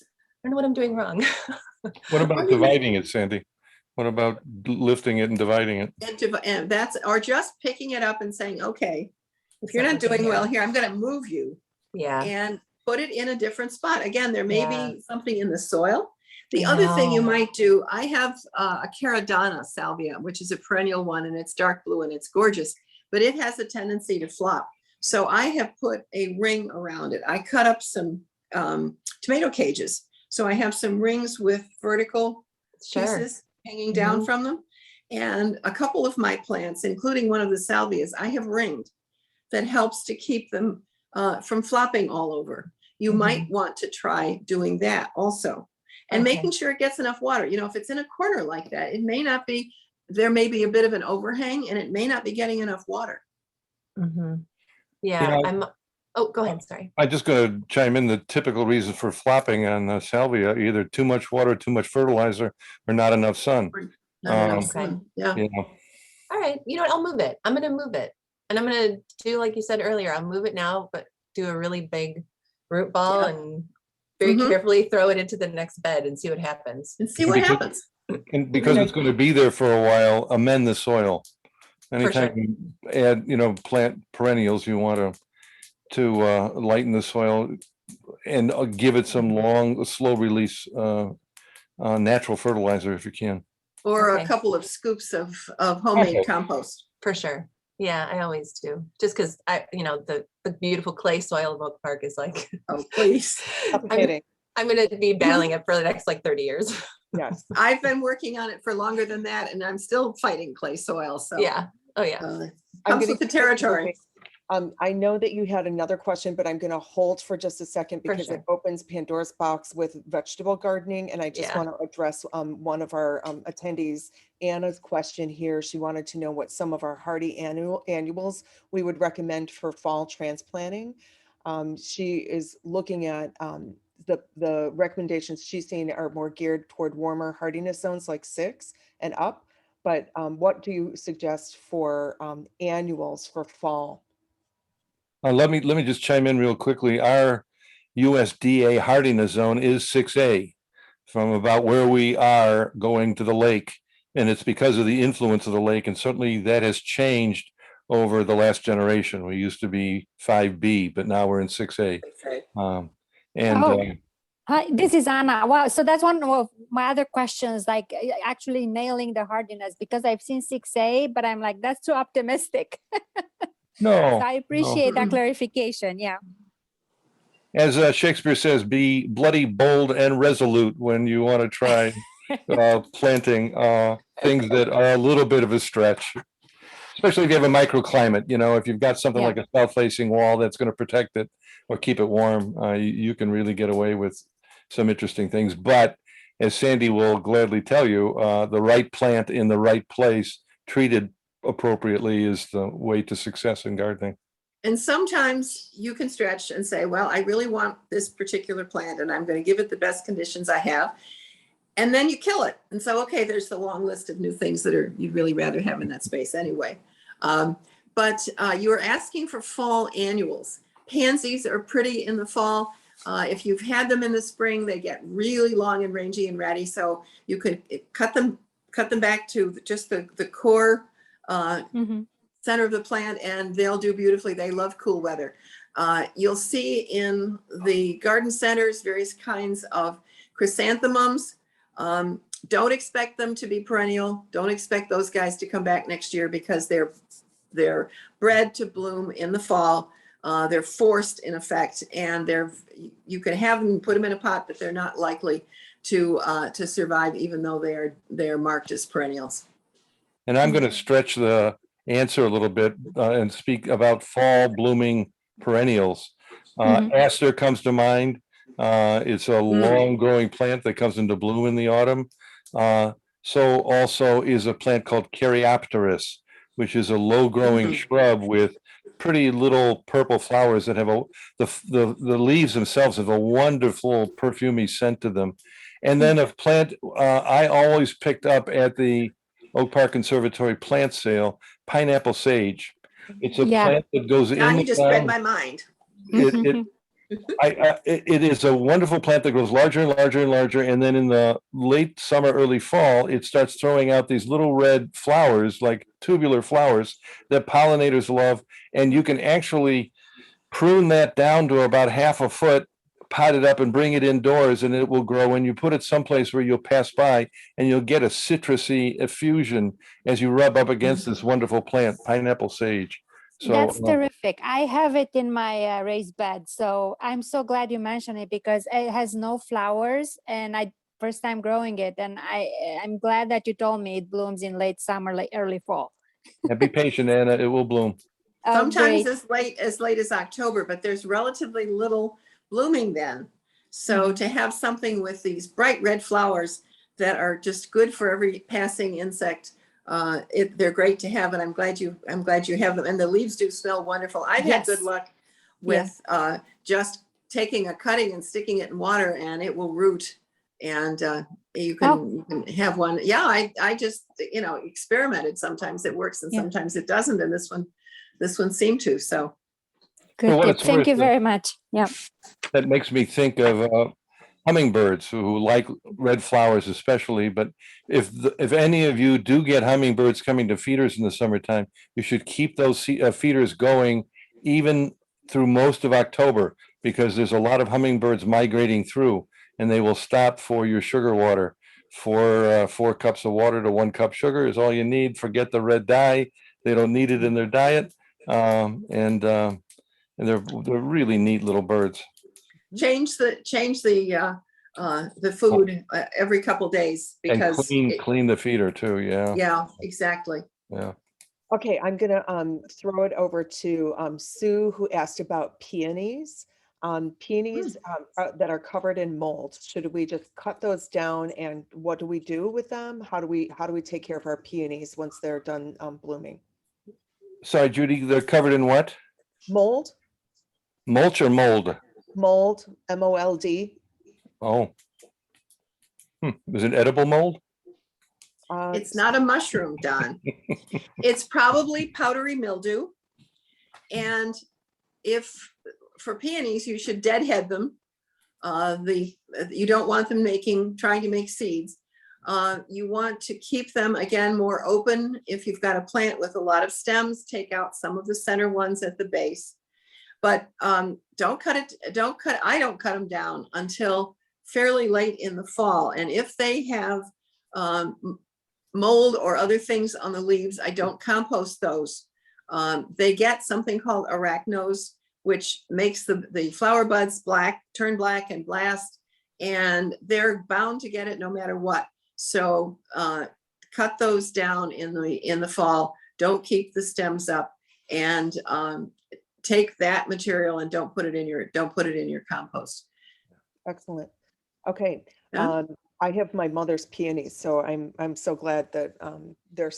I don't know what I'm doing wrong. What about dividing it, Sandy? What about lifting it and dividing it? And that's, or just picking it up and saying, okay, if you're not doing well here, I'm going to move you. Yeah. And put it in a different spot. Again, there may Yeah. be something in the soil. The I other thing you know. might do, I have a Caradonna salvia, which is a perennial one, and it's dark blue and it's gorgeous, but it has a tendency to flop. So I have put a ring around it. I cut up some tomato cages. So I have some rings with vertical pieces hanging down from them. And a couple of my plants, including one of the salvias, I have ringed that helps to keep them from flopping all over. You might want to try doing that also. And making sure it gets enough water. You know, if it's in a corner like that, it may not be, there may be a bit of an overhang and it may not be getting enough water. Yeah, You know, go ahead, sorry. I'm just going to chime in. The typical reason for flopping on salvia, either too much water, too much fertilizer, or not enough sun. Not enough sun. Yeah. You know. All right, you know what, I'll move it. I'm going to move it. And I'm going to do, like you said earlier, I'll move it now, but do a really big root ball and very Mhm. carefully throw it into the next bed and see what happens. And see what Because- happens. And because it's going to be there for a while, amend the soil. Anytime sure. you add, plant perennials, you want to lighten the soil and give it some long, slow release natural fertilizer if you can. Or a Okay. couple of scoops of homemade compost. For sure. Yeah, I always do. Just because the beautiful clay soil of Oak Park is like, Oh, please. Suffocating. I'm going to be battling it for the next like 30 years. Yes. I've been working on it for longer than that, and I'm still fighting clay soil. So Yeah. Oh yeah. I'm comes gonna with the keep it moving. territory. I know that you had another question, but I'm going to hold for just a second For because it sure. opens Pandora's box with vegetable gardening. And I just Yeah. want to address one of our attendees, Anna's question here. She wanted to know what some of our hardy annuals we would recommend for fall transplanting. She is looking at the recommendations she's seen are more geared toward warmer hardiness zones like 6 and up. But what do you suggest for annuals for fall? Let me just chime in real quickly. Our USDA hardiness zone is 6A from about where we are going to the lake. And it's because of the influence of the lake. And certainly that has changed over the last generation. We used to be 5B, but now we're in 6A. And Oh. Hi, this is Anna. Wow, so that's one of my other questions, like actually nailing the hardiness, because I've seen 6A, but I'm like, that's too optimistic. no, So I appreciate that clarification. Yeah. as Shakespeare says, be bloody, bold, and resolute when you want to try planting things that are a little bit of a stretch, especially if you have a microclimate. If you've got something Yeah. like a south-facing wall that's going to protect it or keep it warm, you can really get away with some interesting things. But as Sandy will gladly tell you, the right plant in the right place, treated appropriately, is the way to success in gardening. And sometimes you can stretch and say, well, I really want this particular plant and I'm going to give it the best conditions I have. And then you kill it. And so, okay, there's the long list of new things that you'd really rather have in that space anyway. But you were asking for fall annuals. Pansies are pretty in the fall. If you've had them in the spring, they get really long and rangy and ratty. So you could cut them back to just the core center of the plant, and they'll do beautifully. They love cool weather. You'll see in the garden centers various kinds of chrysanthemums. Don't expect them to be perennial. Don't expect those guys to come back next year because they're bred to bloom in the fall. They're forced in effect, and you can have them, put them in a pot, but they're not likely to survive, even though they're marked as perennials. And I'm going to stretch the answer a little bit and speak about fall blooming perennials. Aster comes to mind. It's a long growing plant that comes into bloom in the autumn. So also is a plant called Caryopteris, which is a low growing shrub with pretty little purple flowers that have the leaves themselves have a wonderful perfumey scent to them. And then a plant I always picked up at the Oak Park Conservatory plant sale, pineapple sage. It's a plant that goes in Now the you just read ground. my mind. It is a wonderful plant that grows larger and larger and larger. And then in the late summer, early fall, it starts throwing out these little red flowers, like tubular flowers that pollinators love. And you can actually prune that down to about 1/2 foot, pot it up and bring it indoors, and it will grow. And you put it someplace where you'll pass by and you'll get a citrusy effusion as you rub up against this wonderful plant, pineapple sage. So that's terrific. I have it in my raised bed. So I'm so glad you mentioned it because it has no flowers and first time growing it. And I'm glad that you told me it blooms in late summer, like early fall. yeah, be patient, Anna, it will bloom. Oh, Sometimes great. as late as October, but there's relatively little blooming then. So to have something with these bright red flowers that are just good for every passing insect, they're great to have, and I'm glad you have them. And the leaves do smell wonderful. I've had good Yes. luck with just taking a cutting and sticking it in water, and it will root. And you can have one. Yeah, I just experimented. Sometimes it works, and sometimes it doesn't. And this one seemed to. So Good what tip. it's Thank worth, you very much. Yeah. that makes me think of hummingbirds who like red flowers especially, but if any of you do get hummingbirds coming to feeders in the summertime, you should keep those feeders going even through most of October, because there's a lot of hummingbirds migrating through, and they will stop for your sugar water. 4 cups of water to 1 cup sugar is all you need. Forget the red dye. They don't need it in their diet. And they're really neat little birds. Change the food every couple days, And because clean the feeder too. Yeah. yeah, exactly. Yeah. Okay, I'm gonna throw it over to Sue, who asked about peonies. Peonies that are covered in mold. Should we just cut those down, and what do we do with them? How do we take care of our peonies once they're done blooming? Sorry, Judy, they're covered in what? Mold, Mulch or mold? mold, M-O-L-D. Oh. Is it edible mold? It's not a mushroom, Don. It's probably powdery mildew. And for peonies, you should deadhead them. You don't want them trying to make seeds. You want to keep them, again, more open. If you've got a plant with a lot of stems, take out some of the center ones at the base. But I don't cut them down until fairly late in the fall. And if they have mold or other things on the leaves, I don't compost those. They get something called arachnos, which makes the flower buds turn black and blast, and they're bound to get it no matter what. So cut those down in the fall. Don't keep the stems up, and take that material and don't put it in your compost. Excellent. Okay. Yeah. I have my mother's peonies, so I'm so glad that they're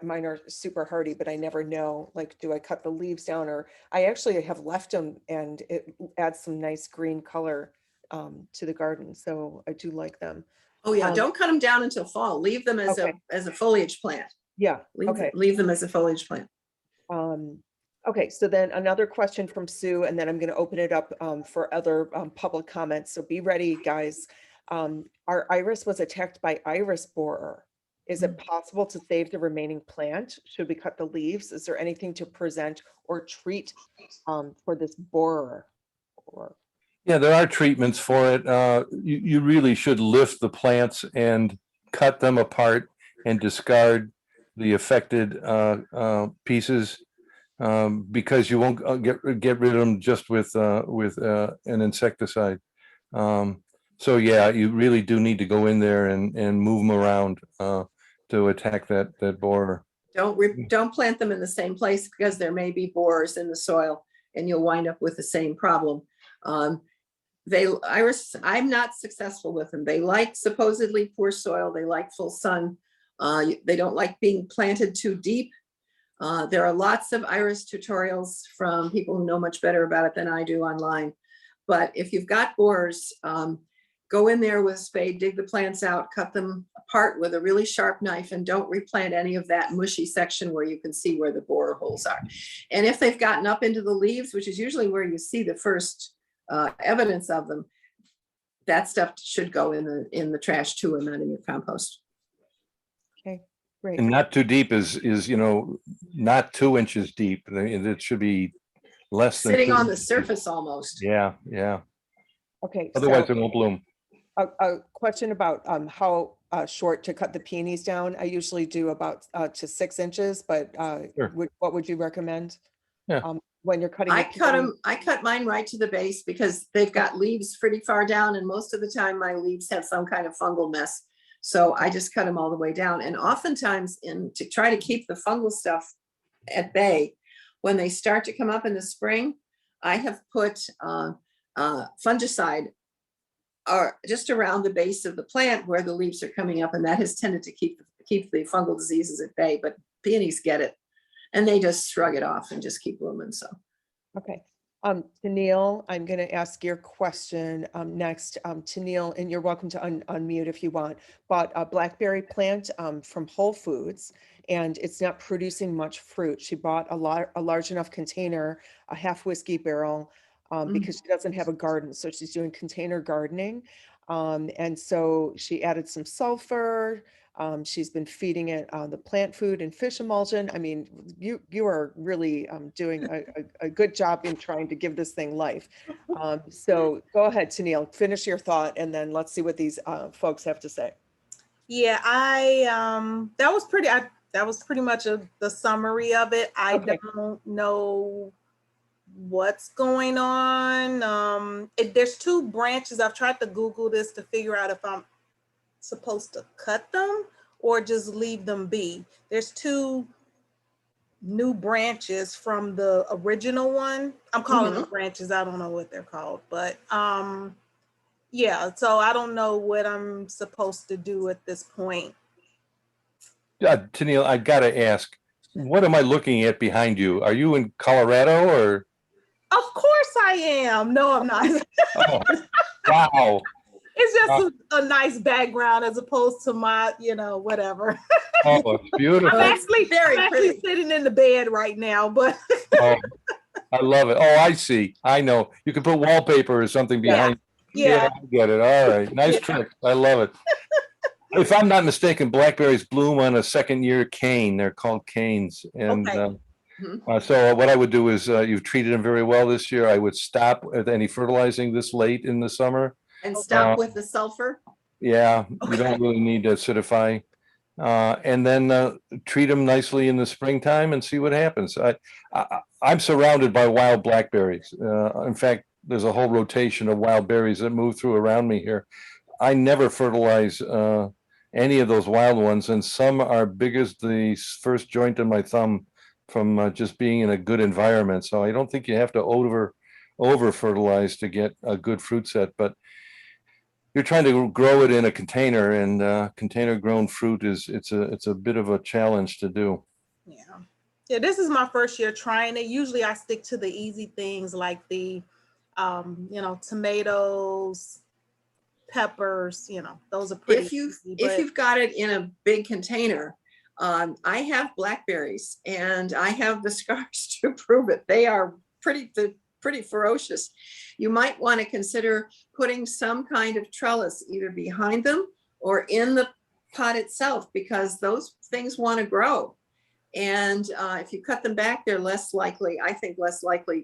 mine are super hardy, but I never know, like, do I cut the leaves down, or I actually have left them, and it adds some nice green color to the garden. So I do like them. Oh yeah, don't cut them down until fall. Leave them as a foliage plant. Yeah. Leave them as a foliage plant. Okay, so then another question from Sue, and then I'm going to open it up for other public comments. So be ready, guys. Our iris was attacked by iris borer. Is it possible to save the remaining plant? Should we cut the leaves? Is there anything to present or treat for this borer? Yeah, there are treatments for it. You really should lift the plants and cut them apart and discard the affected pieces, because you won't get rid of them just with an insecticide. So yeah, you really do need to go in there and move them around to attack that borer. Don't plant them in the same place, because there may be borers in the soil, and you'll wind up with the same problem. Iris, I'm not successful with them. They like supposedly poor soil. They like full sun. They don't like being planted too deep. There are lots of iris tutorials from people who know much better about it than I do online. But if you've got borers, go in there with a spade, dig the plants out, cut them apart with a really sharp knife, and don't replant any of that mushy section where you can see where the borer holes are. And if they've gotten up into the leaves, which is usually where you see the first evidence of them, that stuff should go in the trash too, and not in your compost. Okay, great. And not too deep is not 2 inches deep. It should be less than Sitting on the surface almost. Yeah. Okay. Otherwise, so it won't bloom. a question about how short to cut the peonies down. I usually do about to 6 inches, but Sure. what would you recommend? Yeah. When you're cutting I the cut peony? them. I cut mine right to the base, because they've got leaves pretty far down, and most of the time my leaves have some kind of fungal mess. So I just cut them all the way down. And oftentimes, to try to keep the fungal stuff at bay, when they start to come up in the spring, I have put fungicide just around the base of the plant where the leaves are coming up, and that has tended to keep the fungal diseases at bay. But peonies get it, and they just shrug it off and just keep blooming. So, Okay. Tennille, I'm going to ask your question next. Tennille, and you're welcome to unmute if you want, but a blackberry plant from Whole Foods, and it's not producing much fruit. She bought a large enough container, a half whiskey barrel, because she doesn't have a garden. So she's doing container gardening. And so she added some sulfur. She's been feeding it the plant food and fish emulsion. I mean, you are really doing a good job in trying to give this thing life. So go ahead, Tennille, finish your thought, and then let's see what these folks have to say. Yeah, that was pretty much the summary of it. I Okay. don't know what's going on. There's two branches. I've tried to Google this to figure out if I'm supposed to cut them or just leave them be. There's two new branches from the original one. I'm calling them branches. I don't know what they're called, but yeah, so I don't know what I'm supposed to do at this point. Tennille, I gotta ask, what am I looking at behind you? Are you in Colorado or? Of course I am. No, I'm not. Oh, wow. It's just a nice background as opposed to my, whatever. Oh, it's beautiful. I'm actually pretty. sitting in the bed right now, but Oh, I love it. Oh, I see. I know. You can put wallpaper or something behind. yeah. I get it. All right. Nice trick. I love it. If I'm not mistaken, blackberries bloom on a second year cane. They're called canes. And Okay. so what I would do is you've treated them very well this year. I would stop at any fertilizing this late in the summer. And stop with the sulfur. Yeah, you don't really need to acidify. And then treat them nicely in the springtime and see what happens. I'm surrounded by wild blackberries. In fact, there's a whole rotation of wild berries that move through around me here. I never fertilize any of those wild ones, and some are big as the first joint in my thumb from just being in a good environment. So I don't think you have to over fertilize to get a good fruit set, but you're trying to grow it in a container, and container grown fruit it's a bit of a challenge to do. Yeah, this is my first year trying it. Usually I stick to the easy things like the tomatoes, peppers, those are pretty easy, If you've got it in a big container, I have blackberries and I have the scars to prove it. They are pretty ferocious. You might want to consider putting some kind of trellis either behind them or in the pot itself, because those things want to grow. And if you cut them back, they're less likely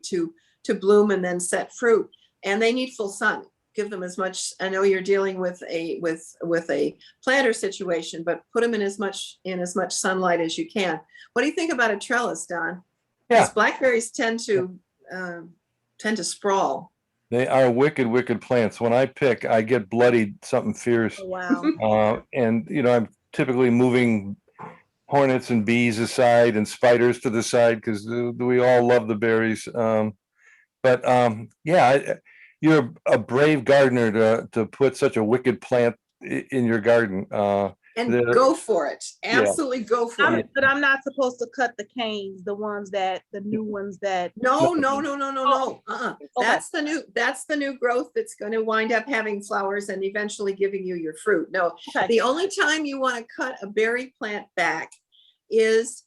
to bloom and then set fruit. And they need full sun. Give them as much. I know you're dealing with a planter situation, but put them in as much sunlight as you can. What do you think about a trellis, Don? Yeah. Because blackberries tend to sprawl. They are wicked plants. When I pick, I get bloodied something fierce. Oh, wow. And I'm typically moving hornets and bees aside and spiders to the side because we all love the berries. You're a brave gardener to put such a wicked plant in your garden. And go for it. Absolutely go for it. But I'm not supposed to cut the canes, the new ones that. No. Okay. That's the new growth that's going to wind up having flowers and eventually giving you your fruit. No, Okay. the only time you want to cut a berry plant back is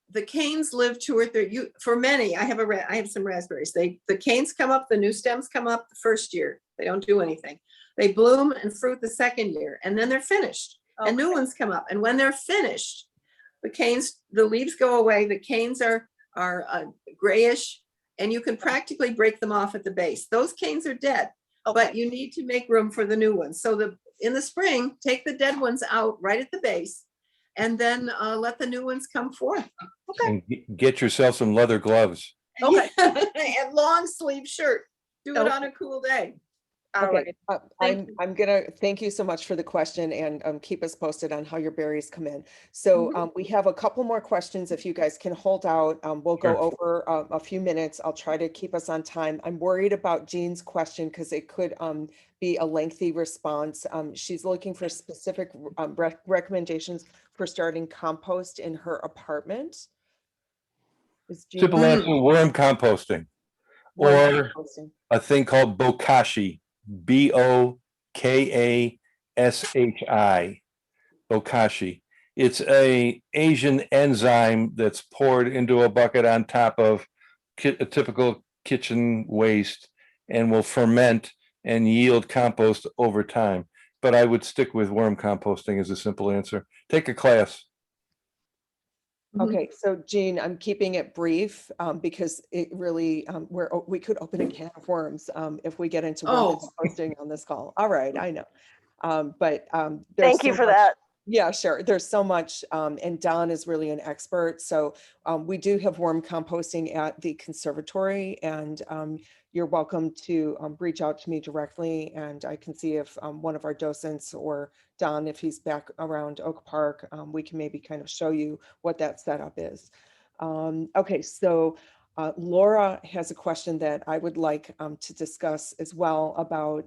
the canes live 2 or 3. For many, I have some raspberries. The canes come up, the new stems come up the first year. They don't do anything. They bloom and fruit the second year, and then they're finished. Okay. And new ones come up. And when they're finished, the leaves go away. The canes are grayish, and you can practically break them off at the base. Those canes are dead, but you need to make room for the new ones. So in the spring, take the dead ones out right at the base, and then let the new ones come forth. And get yourself some leather gloves. Okay. And long sleeve shirt. Do it on a cool day. All Okay, right. I'm gonna thank you so much for the question, and keep us posted on how your berries come in. So we have a couple more questions. If you guys can hold out, we'll go over a few minutes. I'll try to keep us on time. I'm worried about Jean's question because it could be a lengthy response. She's looking for specific recommendations for starting compost in her apartment. Is Jean- Simple answer: worm composting, or a thing called bokashi. bokashi. Bokashi. It's a Asian enzyme that's poured into a bucket on top of a typical kitchen waste and will ferment and yield compost over time. But I would stick with worm composting as a simple answer. Take a class. Okay, so Jean, I'm keeping it brief because it really, we could open a can of worms if we get into worm composting on this call. All right, I know. But there's Thank you so for much- that. Yeah, sure. There's so much, and Don is really an expert. So we do have worm composting at the conservatory, and you're welcome to reach out to me directly, and I can see if one of our docents or Don, if he's back around Oak Park, we can maybe kind of show you what that setup is. Okay, so Laura has a question that I would like to discuss as well about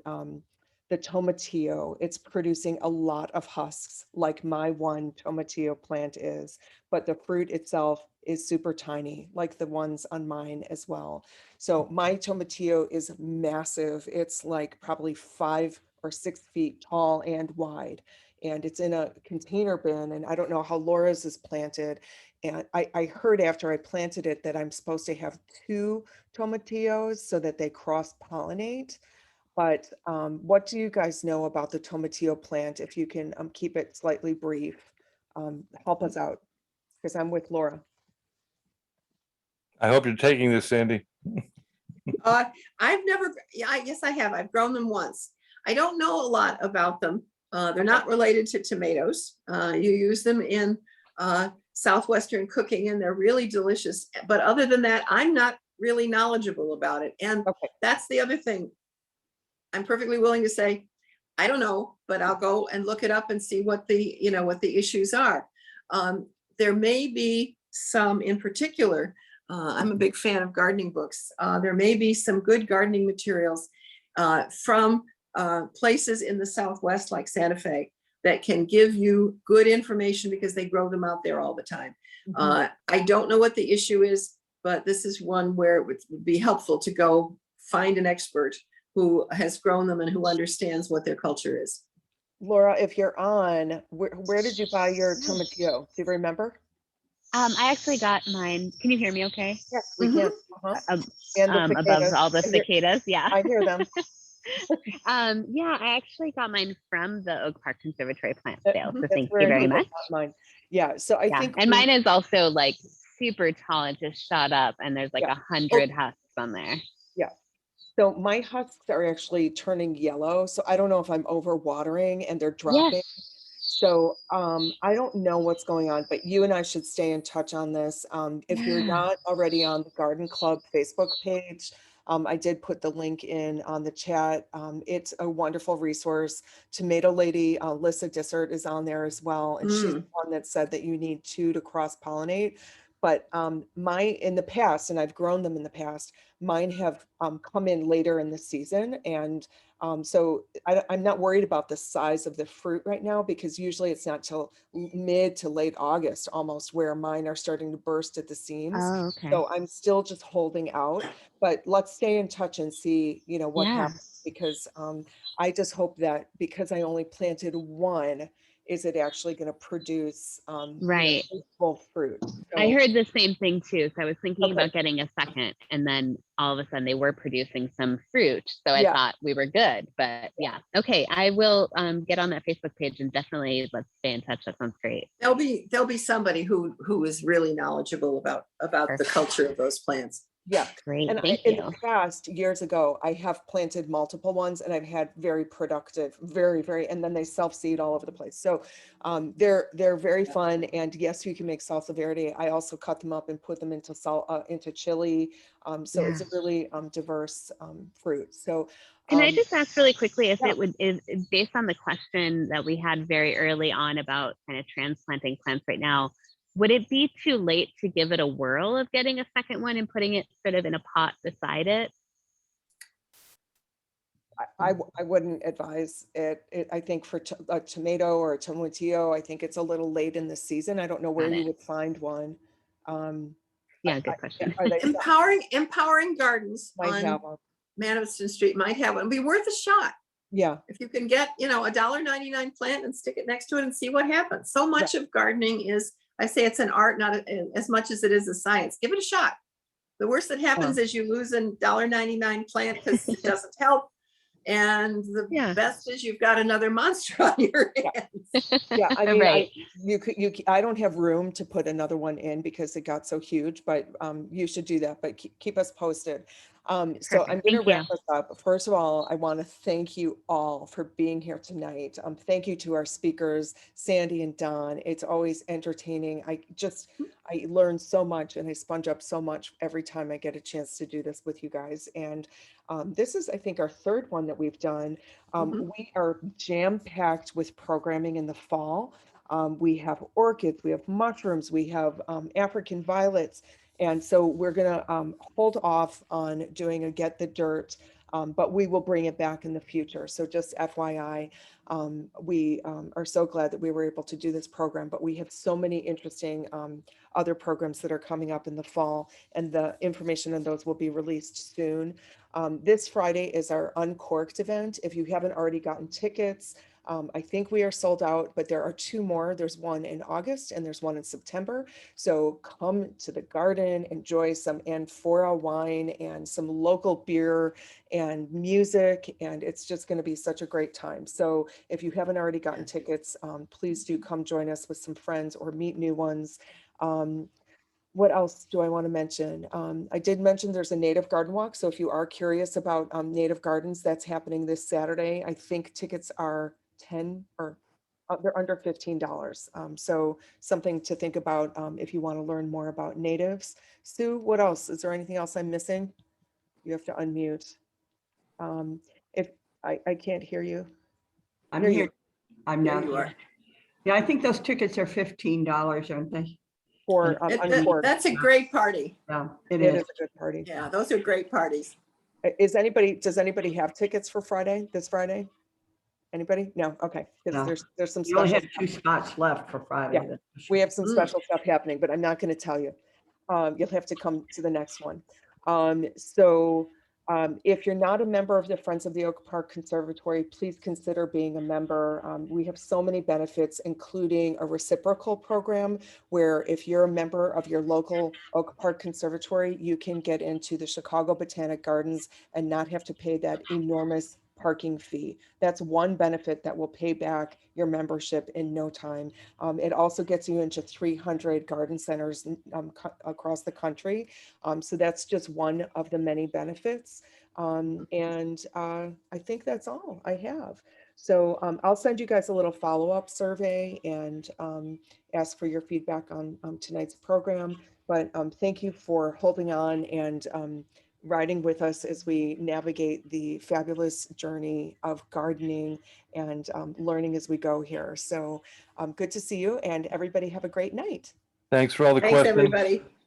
the tomatillo. It's producing a lot of husks like my one tomatillo plant is, but the fruit itself is super tiny, like the ones on mine as well. So my tomatillo is massive. It's like probably 5 or 6 feet tall and wide. And it's in a container bin. And I don't know how Laura's is planted. And I heard after I planted it that I'm supposed to have 2 tomatillos so that they cross-pollinate. But what do you guys know about the tomatillo plant? If you can keep it slightly brief, help us out, because I'm with Laura. I hope you're taking this, Sandy. I've never, yes, I have. I've grown them once. I don't know a lot about them. They're not related to tomatoes. You use them in Southwestern cooking and they're really delicious. But other than that, I'm not really knowledgeable about it. And that's the other thing. I'm perfectly willing to say, I don't know, but I'll go and look it up and see what the, what the issues are. There may be some in particular. I'm a big fan of gardening books. There may be some good gardening materials from places in the Southwest like Santa Fe that can give you good information because they grow them out there all the time. I don't know what the issue is, but this is one where it would be helpful to go find an expert who has grown them and who understands what their culture is. Laura, if you're on, where did you buy your tomatillo? Do you remember? I actually got mine. Can you hear me okay? Yes, we can. And the above cicadas. all the cicadas, yeah. I hear them. Yeah, I actually got mine from the Oak Park Conservatory plant sale. So That's thank you very cool. much. Mine. Yeah, so I think. And mine is also like super tall and just shot up and there's like 100 husks on there. Yeah. So my husks are actually turning yellow. So I don't know if I'm over watering and they're dropping. Yes. So I don't know what's going on, but you and I should stay in touch on this. If you're not already on the Garden Club Facebook page, I did put the link in on the chat. It's a wonderful resource. Tomato Lady, Lissa Dissert is on there as well. And she's the one that said that you need 2 to cross-pollinate. But in the past, and I've grown them in the past, mine have come in later in the season. And so I'm not worried about the size of the fruit right now, because usually it's not till mid to late August almost where mine are starting to burst at the seams. Oh, okay. So I'm still just holding out, but let's stay in touch and see, what happens, because I just hope that because I only planted 1, is it actually going to produce right full fruit? So, I heard the same thing too. So I was thinking about getting a second, and then all of a sudden they were producing some fruit. So I thought we were good, but okay. I will get on that Facebook page and definitely let's stay in touch. That sounds great. There'll be somebody who is really knowledgeable about the culture of those plants. Yeah, great. And Thank in you. the past, years ago, I have planted multiple ones and I've had very productive, very, and then they self-seed all over the place. So they're very fun. And yes, you can make salsa verde. I also cut them up and put them into chili. So it's a really diverse fruit. So can I just ask really quickly if it would is based on the question that we had very early on about kind of transplanting plants right now, would it be too late to give it a whirl of getting a second one and putting it sort of in a pot beside it? I wouldn't advise it. I think for a tomato or a tomatillo, I think it's a little late in the season. I don't know where you would find one. Yeah, good question. Empowering Gardens on Madison Street might have one. It'd be worth a shot. Yeah. If you can get, $1.99 plant and stick it next to it and see what happens. So much of gardening is, I say it's an art, not as much as it is a science. Give it a shot. The worst that happens is you lose a $1.99 plant because it doesn't help. And the Yeah. best is you've got another monster on your hands. Yeah, I mean, Right. I don't have room to put another one in because it got so huge, but you should do that, but keep us posted. So I'm Perfect. going to Thank you. wrap us up. First of all, I want to thank you all for being here tonight. Thank you to our speakers, Sandy and Don. It's always entertaining. I learn so much and I sponge up so much every time I get a chance to do this with you guys. And this is, I think, our third one that we've done. We are jam-packed with programming in the fall. We have orchids, we have mushrooms, we have African violets. And so we're gonna hold off on doing a Get the Dirt, but we will bring it back in the future. So just FYI, we are so glad that we were able to do this program, but we have so many interesting other programs that are coming up in the fall, and the information on those will be released soon. This Friday is our Uncorked event. If you haven't already gotten tickets, I think we are sold out, but there are two more. There's one in August and there's one in September. So come to the garden, enjoy some amphora wine and some local beer and music. And it's just going to be such a great time. So if you haven't already gotten tickets, please do come join us with some friends or meet new ones. What else do I want to mention? I did mention there's a native garden walk. So if you are curious about native gardens, that's happening this Saturday. I think tickets are 10 or they're under $15. So something to think about if you want to learn more about natives. Sue, what else? Is there anything else I'm missing? You have to unmute. If I can't hear you. I'm There you- here. I'm There not you here. are. Yeah, I think those tickets are $15, aren't they? For Uncorked. That's a great party. Yeah, It it is is. a good party. Yeah, those are great parties. Does anybody have tickets for this Friday? Anybody? No, okay, because No. there's some You only special, have 2 spots left for Friday. Yeah, that's for we sure. have some special stuff happening, but I'm not going to tell you. You'll have to come to the next one. If you're not a member of the Friends of the Oak Park Conservatory, please consider being a member. We have so many benefits, including a reciprocal program where if you're a member of your local Oak Park Conservatory, you can get into the Chicago Botanic Gardens and not have to pay that enormous parking fee. That's one benefit that will pay back your membership in no time. It also gets you into 300 garden centers across the country. So that's just one of the many benefits. I think that's all I have. So I'll send you guys a little follow-up survey and ask for your feedback on tonight's program. But thank you for holding on and riding with us as we navigate the fabulous journey of gardening and learning as we go here. So good to see you, and everybody have a great night. Thanks for all the Thanks, questions. everybody.